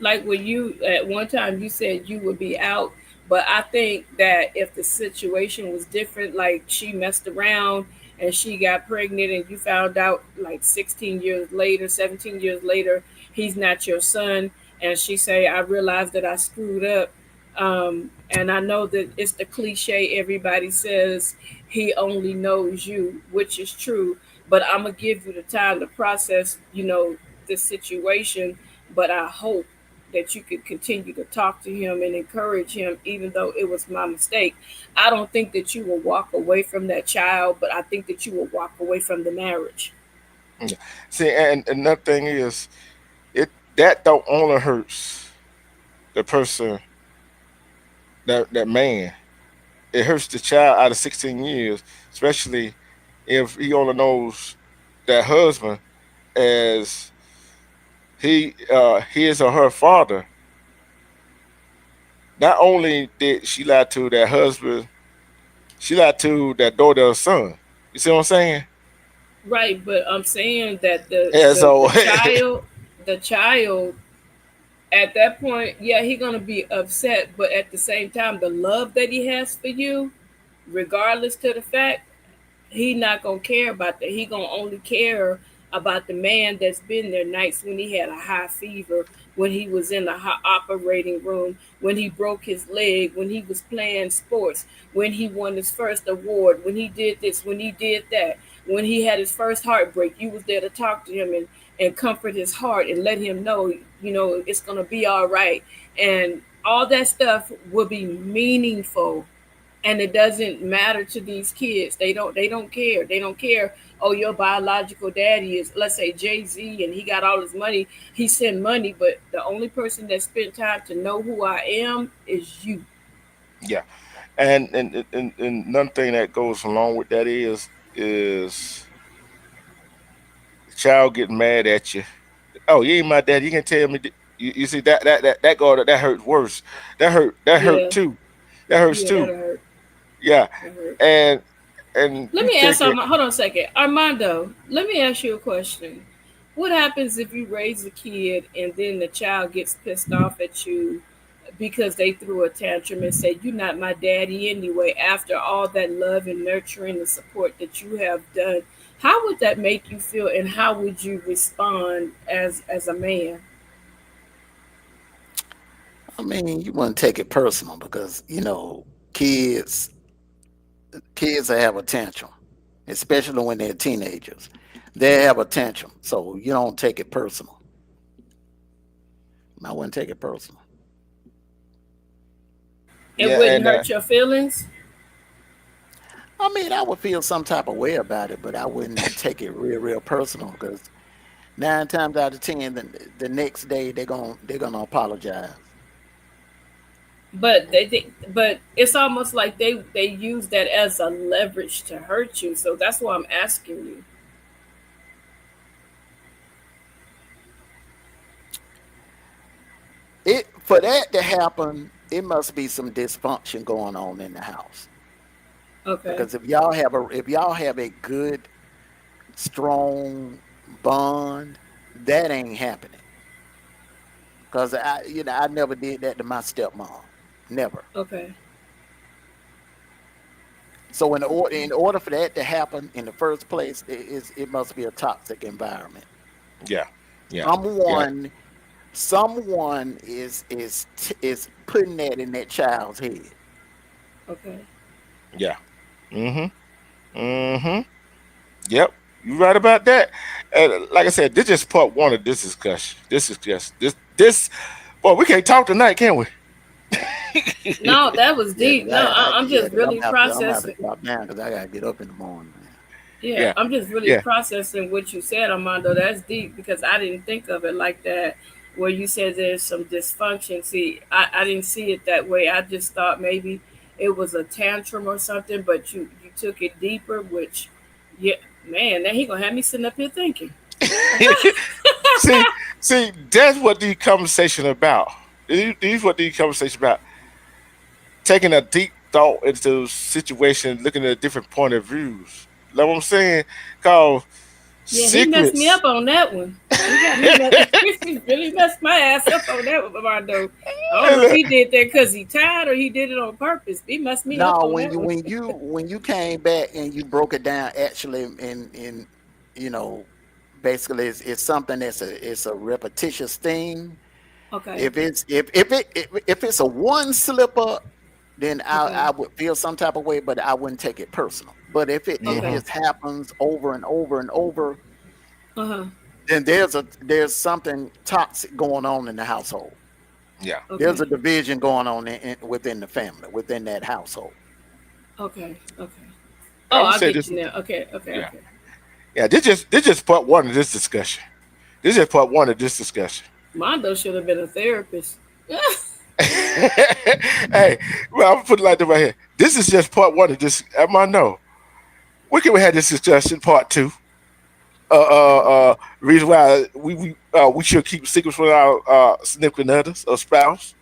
with you at one time you said you would be out, but I think that if the situation was different, like she messed around and she got pregnant and you found out like 16 years later, 17 years later, he's not your son, and she say, I realized that I screwed up. And I know that it's the cliche everybody says, he only knows you, which is true, but I'm gonna give you the time to process, this situation. But I hope that you could continue to talk to him and encourage him, even though it was my mistake. I don't think that you will walk away from that child, but I think that you will walk away from the marriage. Yeah. See, and another thing is, it that don't only hurts the person, that man. It hurts the child out of 16 years, especially if he only knows that husband as his or her father. Not only did she lie to that husband, she lied to that daughter or son. You see what I'm saying? Right, but I'm saying that the And the, so the child the child at that point, yeah, he gonna be upset, but at the same time, the love that he has for you, regardless to the fact, he not gonna care about that. He gonna only care about the man that's been there nights when he had a high fever, when he was in the operating room, when he broke his leg, when he was playing sports, when he won his first award, when he did this, when he did that, when he had his first heartbreak. You was there to talk to him and comfort his heart and let him know, it's gonna be all right. And all that stuff will be meaningful, and it doesn't matter to these kids. They don't care. They don't care. Oh, your biological daddy is, let's say, Jay-Z, and he got all his money. He sent money, but the only person that spent time to know who I am is you. yeah, and another thing that goes along with that is the child getting mad at you. Oh, you ain't my daddy. You can tell me. You see that hurts worse. That hurt Yeah, too. That hurts yeah, too. that'll hurt. Yeah, That'll hurt. and and Let you me ask thinking, Hold on a second, Armando. Let me ask you a question. What happens if you raise a kid and then the child gets pissed off at you because they threw a tantrum and said, "You're not my daddy anyway," after all that love and nurturing and support that you have done? How would that make you feel, and how would you respond as a man? I mean, you want to take it personal because kids kids that have a tantrum, especially when they're teenagers. They have a tantrum, so you don't take it personal. I wouldn't take it personal. It Yeah, wouldn't and hurt your feelings. I mean, I would feel some type of way about it, but I wouldn't take it real personal because 9 times out of 10, the next day they're gonna apologize. But but it's almost like they use that as a leverage to hurt you. So that's why I'm asking you. It for that to happen, it must be some dysfunction going on in the house. Okay. Because if y'all have a good, strong bond, that ain't happening. Because I never did that to my stepmom, never. Okay. So in order for that to happen in the first place, it must be a toxic environment. yeah, yeah, yeah, Someone someone is putting that in that child's head. Okay. yeah. Mm-hmm. Mm-hmm. Yep. You right about that. Like I said, this is part one of this discussion. This is just this. Well, we can't talk tonight, can we? No, that was Yeah, deep. because No, I'm yeah, just because really I'm gonna have to processing. drop down because I gotta get up in the morning, man. Yeah, Yeah, I'm just really yeah, processing what you said, Armando. That's deep because I didn't think of it like that. Where you said there's some dysfunction. See, I didn't see it that way. I just thought maybe it was a tantrum or something, but you took it deeper, which, yeah, man, now he gonna have me sitting up here thinking. see, see, that's what the conversation about. These what the conversation about. Taking a deep thought into situation, looking at different point of views. Know what I'm saying? Cause Yeah, he messed me secrets. up on that one. He got me he really messed my ass up on that one, Armando. I don't know if he did that because he tired or he did it on purpose. He messed me up No, on when that you one. when you when you came back and you broke it down actually in you know basically it's something it's a repetitious thing. Okay. If it's a one slip up, then I Okay. I would feel some type of way, but I wouldn't take it personal. But if it Okay. Hmm. just happens over and over and over, Uh huh. then there's something toxic going on in the household. Yeah, There's Okay. a division going on within the family, within that household. Okay. Okay. I Oh, would I say get this. you now. Okay. Okay. Yeah, Okay. yeah. This just part one of this discussion. This is part one of this discussion. Mondo should have been a therapist. Hey, well, I'm put it like that right here. This is just part one of this. I know. We can have this discussion part two. Reason why we should keep secrets from our significant others or spouse.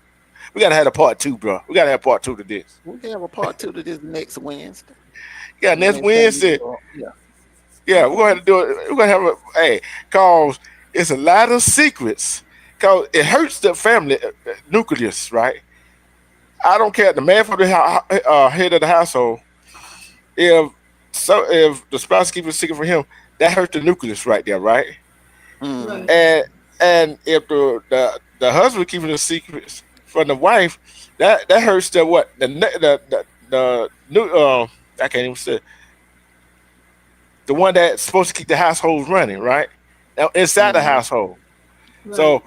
We gotta have a part two, bro. We gotta have part two to this. We can have a part two to this next Wednesday. Yeah, The next next time you Wednesday. go, yeah. Yeah, we're gonna have to do it. We're gonna have a hey, cause it's a lot of secrets. Cause it hurts the family nucleus, right? I don't care. The man for the head of the household. If if the spouse keeps a secret from him, that hurts the nucleus right there, right? Right. Hmm. And if the husband keeping the secrets from the wife, that hurts the what the new I can't even say the one that's supposed to keep the household running, right? Now inside the Hmm. household. Right. So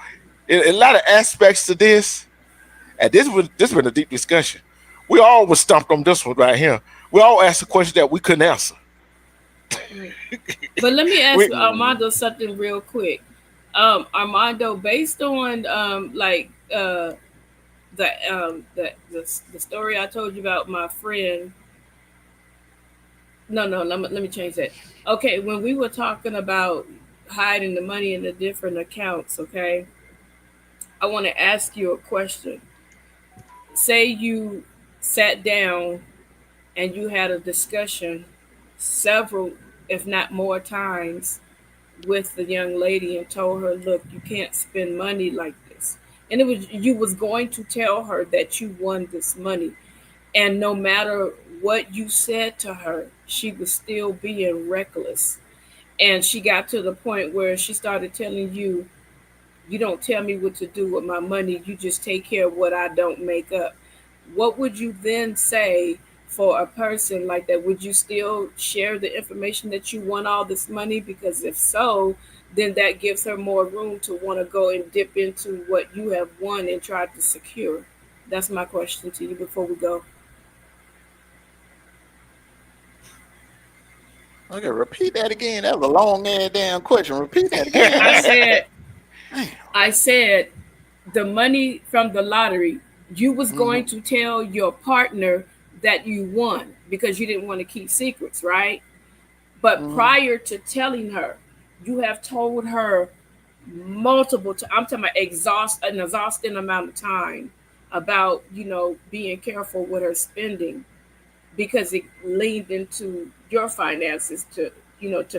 a lot of aspects to this, and this been a deep discussion. We all was stumped on this one right here. We all asked a question that we couldn't answer. Right. But let me ask We Hmm. Armando something real quick. Armando, based on the story I told you about my friend. No, no, let me change that. Okay, when we were talking about hiding the money in the different accounts, okay, I want to ask you a question. Say you sat down and you had a discussion several, if not more times, with the young lady and told her, "Look, you can't spend money like this." And it was you was going to tell her that you won this money, and no matter what you said to her, she was still being reckless. And she got to the point where she started telling you, "You don't tell me what to do with my money. You just take care of what I don't make up." What would you then say for a person like that, would you still share the information that you won all this money? Because if so, then that gives her more room to want to go and dip into what you have won and try to secure. That's my question to you before we go. Okay, repeat that again. That was a long ass damn question. Repeat that I again. said, Damn. I said, the money from the lottery, you was going Mhm. to tell your partner that you won because you didn't want to keep secrets, right? But Mhm. prior to telling her, you have told her multiple times. I'm talking about an exhausting amount of time about being careful with her spending because it leaned into your finances to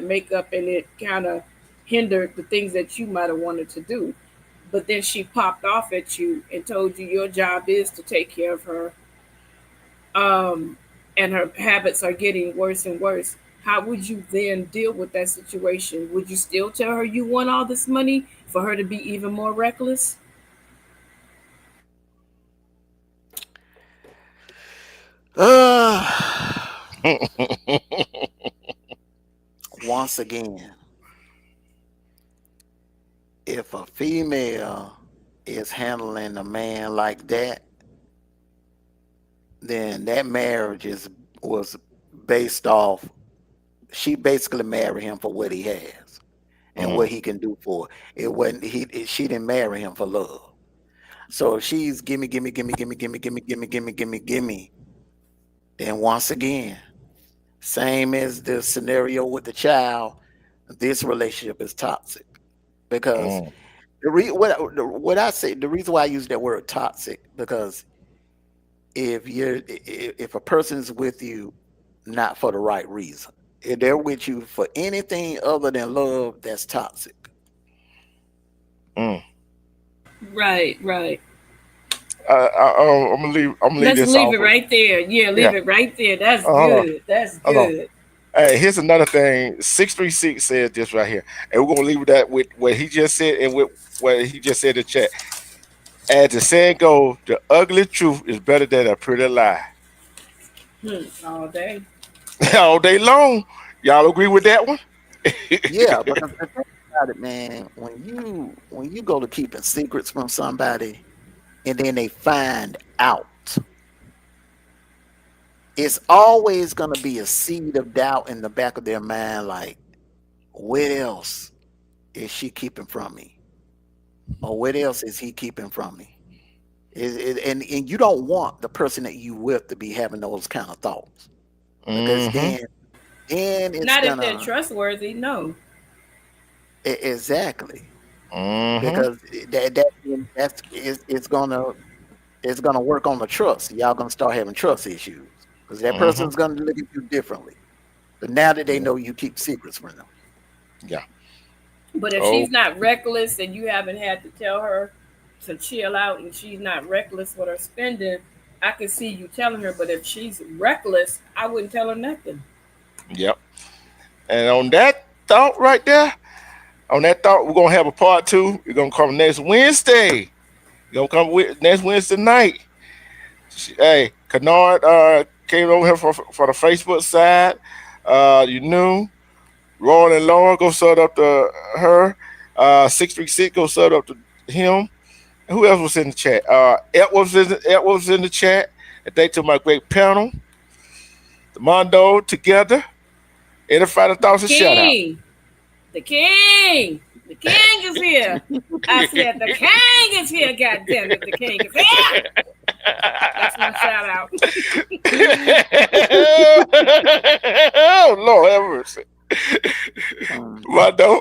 make up, and it kind of hindered the things that you might have wanted to do. But then she popped off at you and told you your job is to take care of her, um, and her habits are getting worse and worse. How would you then deal with that situation? Would you still tell her you want all this money for her to be even more reckless? Uh, once again, if a female is handling a man like that, then that marriage is was based off. She basically married him for what he has and what Mm, he can do for her. It wasn't she didn't marry him for love. So if she's gimme, gimme, gimme, gimme, gimme, gimme, gimme, gimme, gimme, gimme, then once again, same as the scenario with the child, this relationship is toxic because mm, what I say the reason why I use that word toxic because if a person is with you not for the right reason, if they're with you for anything other than love, that's toxic. mm. Right, right. I'm gonna leave. I'm gonna leave Let's this leave off. it right there. Yeah, Yeah. leave it right there. That's Hold on. good. That's Hold on. good. Hey, here's another thing. 636 said this right here, and we're gonna leave that with what he just said and with what he just said in the chat. As the saying goes, the ugly truth is better than a pretty lie. All day. All day long. Y'all agree with that one? Yeah, because the thing about it, man, when you go to keeping secrets from somebody and then they find out, it's always gonna be a seed of doubt in the back of their mind, like, what else is she keeping from me? Or what else is he keeping from me? And you don't want the person that you with to be having those kind of thoughts because Mm-hmm. then it's Not if they're gonna trustworthy. No. exactly Mm-hmm. because it's gonna work on the trust. Y'all gonna start having trust issues because that Mm-hmm. person's gonna look at you differently. But now that they Yeah. know you keep secrets from them, Yeah. But if Oh. she's not reckless and you haven't had to tell her to chill out and she's not reckless with her spending, I can see you telling her. But if she's reckless, I wouldn't tell her nothing. Yep. And on that thought right there, on that thought, we're gonna have a part two. We're gonna come next Wednesday. We're gonna come with next Wednesday night. Hey, Kennard came over here for the Facebook side. You knew. Lauren and Lauren go set up to her. 636 go set up to him. Who else was in the chat? Ed was in the chat. And thanks to my great panel, the Mondo together. Any final The thoughts and shout out? king, the king, the king is here. I said the king is here. God damn it, the king is here. That's my shout out. Oh Lord have mercy. um, Mondo.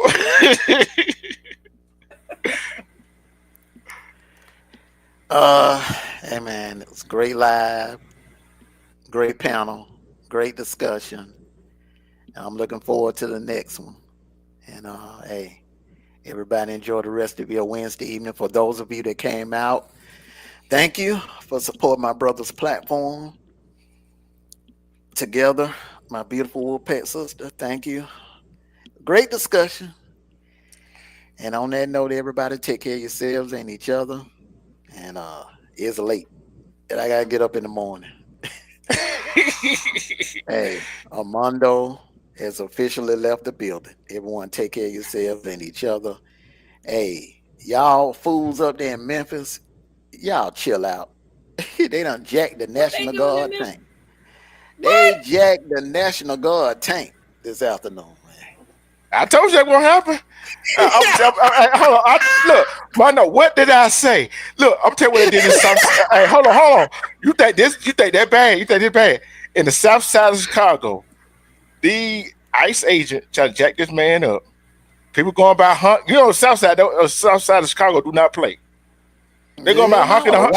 uh, hey man, it was great live, great panel, great discussion. I'm looking forward to the next one. And hey, everybody enjoy the rest of your Wednesday evening. For those of you that came out, thank you for supporting my brother's platform together. My beautiful pet sister, thank you. Great discussion. And on that note, everybody take care of yourselves and each other. And it's late. And I gotta get up in the morning. Hey, Armando has officially left the building. Everyone take care of yourselves and each other. Hey, y'all fools up there in Memphis, y'all chill out. They done jacked the What they National doing in Guard this? tank. They What? jacked the National Guard tank this afternoon, I told you that won't happen. Hold on. Look, Mondo, what did I say? Look, I'm telling you what they did in South. Hey, hold on. You think this? You think that bad? You think this bad? In the South Side of Chicago, the ICE agent tried to jack this man up. People going by honk. You know, South Side of Chicago do not play. They going by man. honking No, the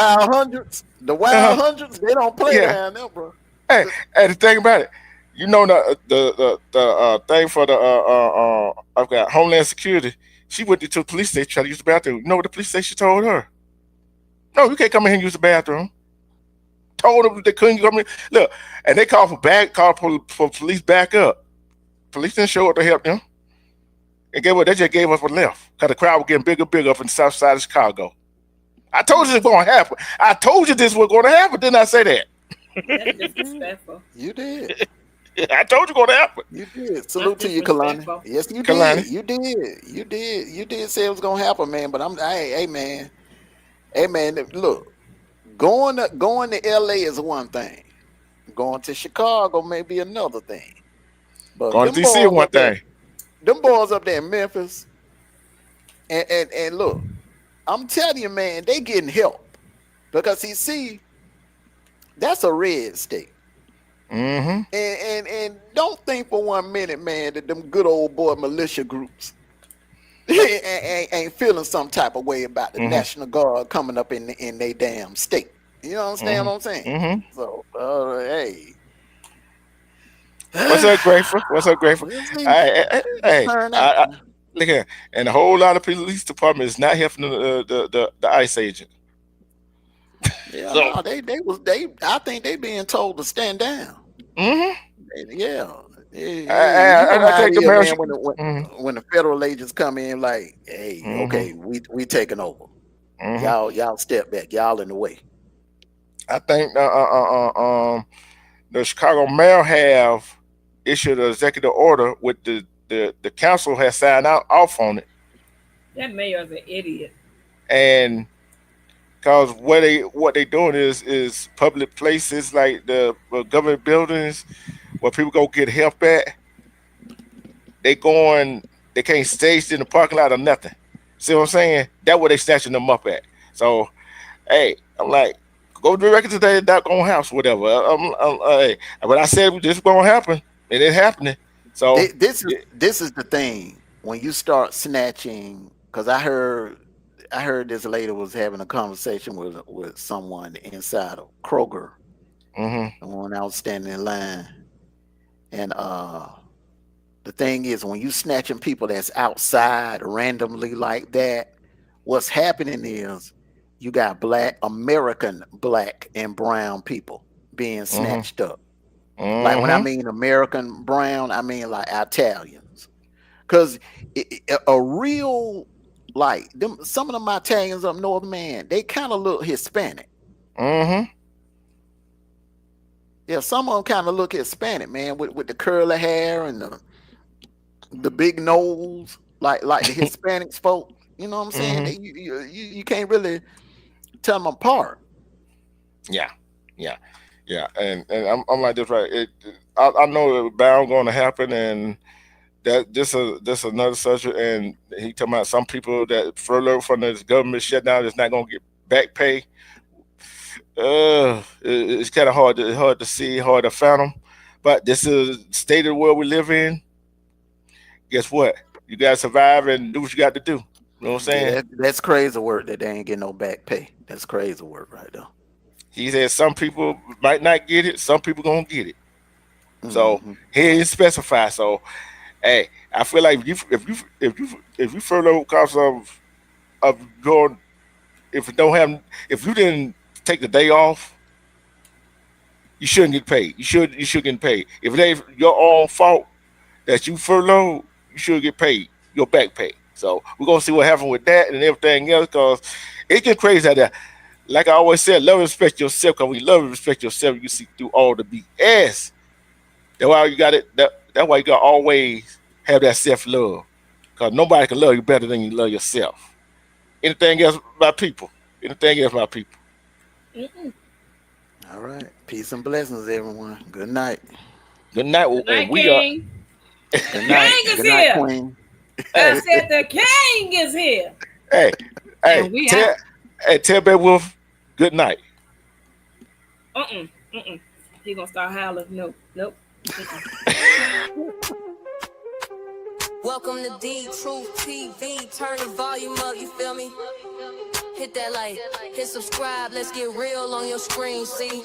the honk. Wild Hundreds, they don't play Yeah. down there, bro. Hey, the thing about it, you know the thing for the I've got Homeland Security. She went to the police station trying to use the bathroom. You know what the police station told her? No, you can't come in here and use the bathroom. Told them they couldn't come in. Look, and they called for police back up. Police didn't show up to help them. And guess what? They just gave up and left because the crowd was getting bigger and bigger up in the South Side of Chicago. I told you this was going to happen. I told you this was going to happen. Didn't I say that? That's disrespectful. You did. I told you going to happen. You did. Salute That's to you, Kalani. disrespectful. Yes, you Kalani. did. You did. You did. You did say it was gonna happen, man. But hey, man. Hey, man. Look, going to LA is one thing. Going to Chicago may be another thing. But Going to them DC boys one up there- thing. them boys up there in Memphis, and look, I'm telling you, man, they getting help because see, that's a red state. Mm-hmm. And don't think for 1 minute, man, that them good old boy militia groups ain't feeling some type of way about the Mhm. National Guard coming up in their damn state. You understand what I'm saying? Mm-hmm. So, hey, What's up, Grateful? What's up, Grateful? we'll see. Hey, Turn out. look here, and a whole lot of police department is not helping the ICE agent. Yeah, So- no, I think they being told to stand down. Mm-hmm. Yeah. I how think it the is, mayor man, should- when when the federal agents come in, like, hey, Mhm. okay, we taking over. Mhm. Y'all step back. Y'all in the way. I think the Chicago mayor have issued an executive order with the council has signed off on it, That mayor's an idiot. and because what they doing is public places like the government buildings where people go get help at. They can't stage in the parking lot or nothing. See what I'm saying? That's where they snatching them up at. So, hey, I'm like, go directly to their own house, whatever. Hey, but I said this was gonna happen, and it happening. So This is the thing when you start snatching. Because I heard this lady was having a conversation with someone inside of Kroger, mhm. the one I was standing in line, and the thing is, when you snatching people that's outside randomly like that, what's happening is you got American black and brown people being snatched up. Like when I mean American brown, I mean like Italians. Because a real, like some of them Italians up north, man, they kind of look Hispanic. Mm-hmm. Yeah, some of them kind of look Hispanic, man, with the curly hair and the big nose, like the Hispanics folk. You know what I'm saying? Mhm. You can't really tell them apart. Yeah, and I'm like this, right? I know it's bound going to happen, and that this another subject. And he talking about some people that furloughed from this government shutdown is not going to get back pay. It's kind of hard to see, hard to fathom. But this is the state of the world we live in. Guess what? You got to survive and do what you got to do. You know what I'm saying? Yeah, that's crazy work that they ain't getting no back pay. That's crazy work right there. He said some people might not get it, some people gonna get it. So Mhm. he didn't specify. So hey, I feel like if you furlough because of your if you didn't take the day off, you shouldn't get paid. You should get paid. If it ain't your own fault that you furloughed, you should get paid your back pay. So we're gonna see what happens with that and everything else because it get crazy out there. like I always said, love and respect yourself. Because when you love and respect yourself, you see through all the BS. That's why you got it. That's why you got to always have that self-love. Because nobody can love you better than you love yourself. Anything else about people? Anything else about people? Mm-mm. All right. Peace and blessings, everyone. Good night. Good night. Good night, And we King. Good night. King is Good night, here. Queen. I said the King is here. hey, And we out. tell Baby Wolf good night. He gonna start howling. Nope. Mm-mm. Welcome to D Truth TV. Turn the volume up, you feel me? Hit that like, hit subscribe, let's get real on your screen, see?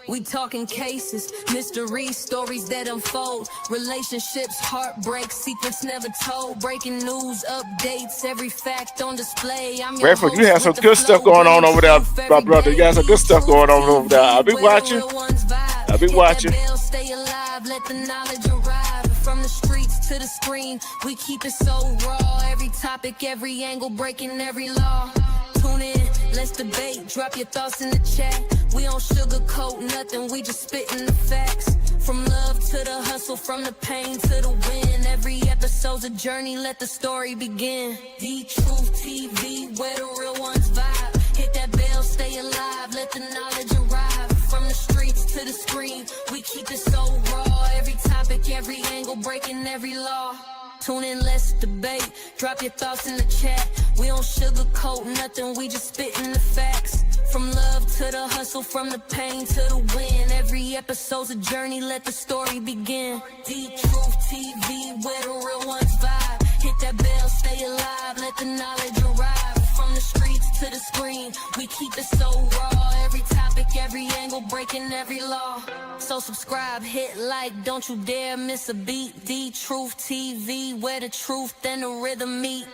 We talking cases, mysteries, stories that unfold, relationships, heartbreak, secrets never told, breaking news, updates, every fact on display. I'm your Bradford, you host have some with the good stuff flow, going on bringing over there, truth my every brother. You got day. some good stuff going on over there. I'll be Where the watching. real ones vibe. I'll be Hit watching. that bell, stay alive, let the knowledge arrive. From the streets to the screen, we keep it so raw. Every topic, every angle, breaking every law. Tune in, let's debate, drop your thoughts in the chat. We don't sugarcoat nothing, we just spitting the facts. From love to the hustle, from the pain to the win. Every episode's a journey, let the story begin. The Truth TV, where the real ones vibe. Hit that bell, stay alive, let the knowledge arrive. From the streets to the screen, we keep it so raw. Every topic, every angle, breaking every law. Tune in, let's debate, drop your thoughts in the chat. We don't sugarcoat nothing, we just spitting the facts. From love to the hustle, from the pain to the win. Every episode's a journey, let the story begin. The Truth TV, where the real ones vibe. Hit that bell, stay alive, let the knowledge arrive. From the streets to the screen, we keep it so raw. Every topic, every angle, breaking every law. So subscribe, hit like, don't you dare miss a beat. The Truth TV, where the truth and the rhythm meet.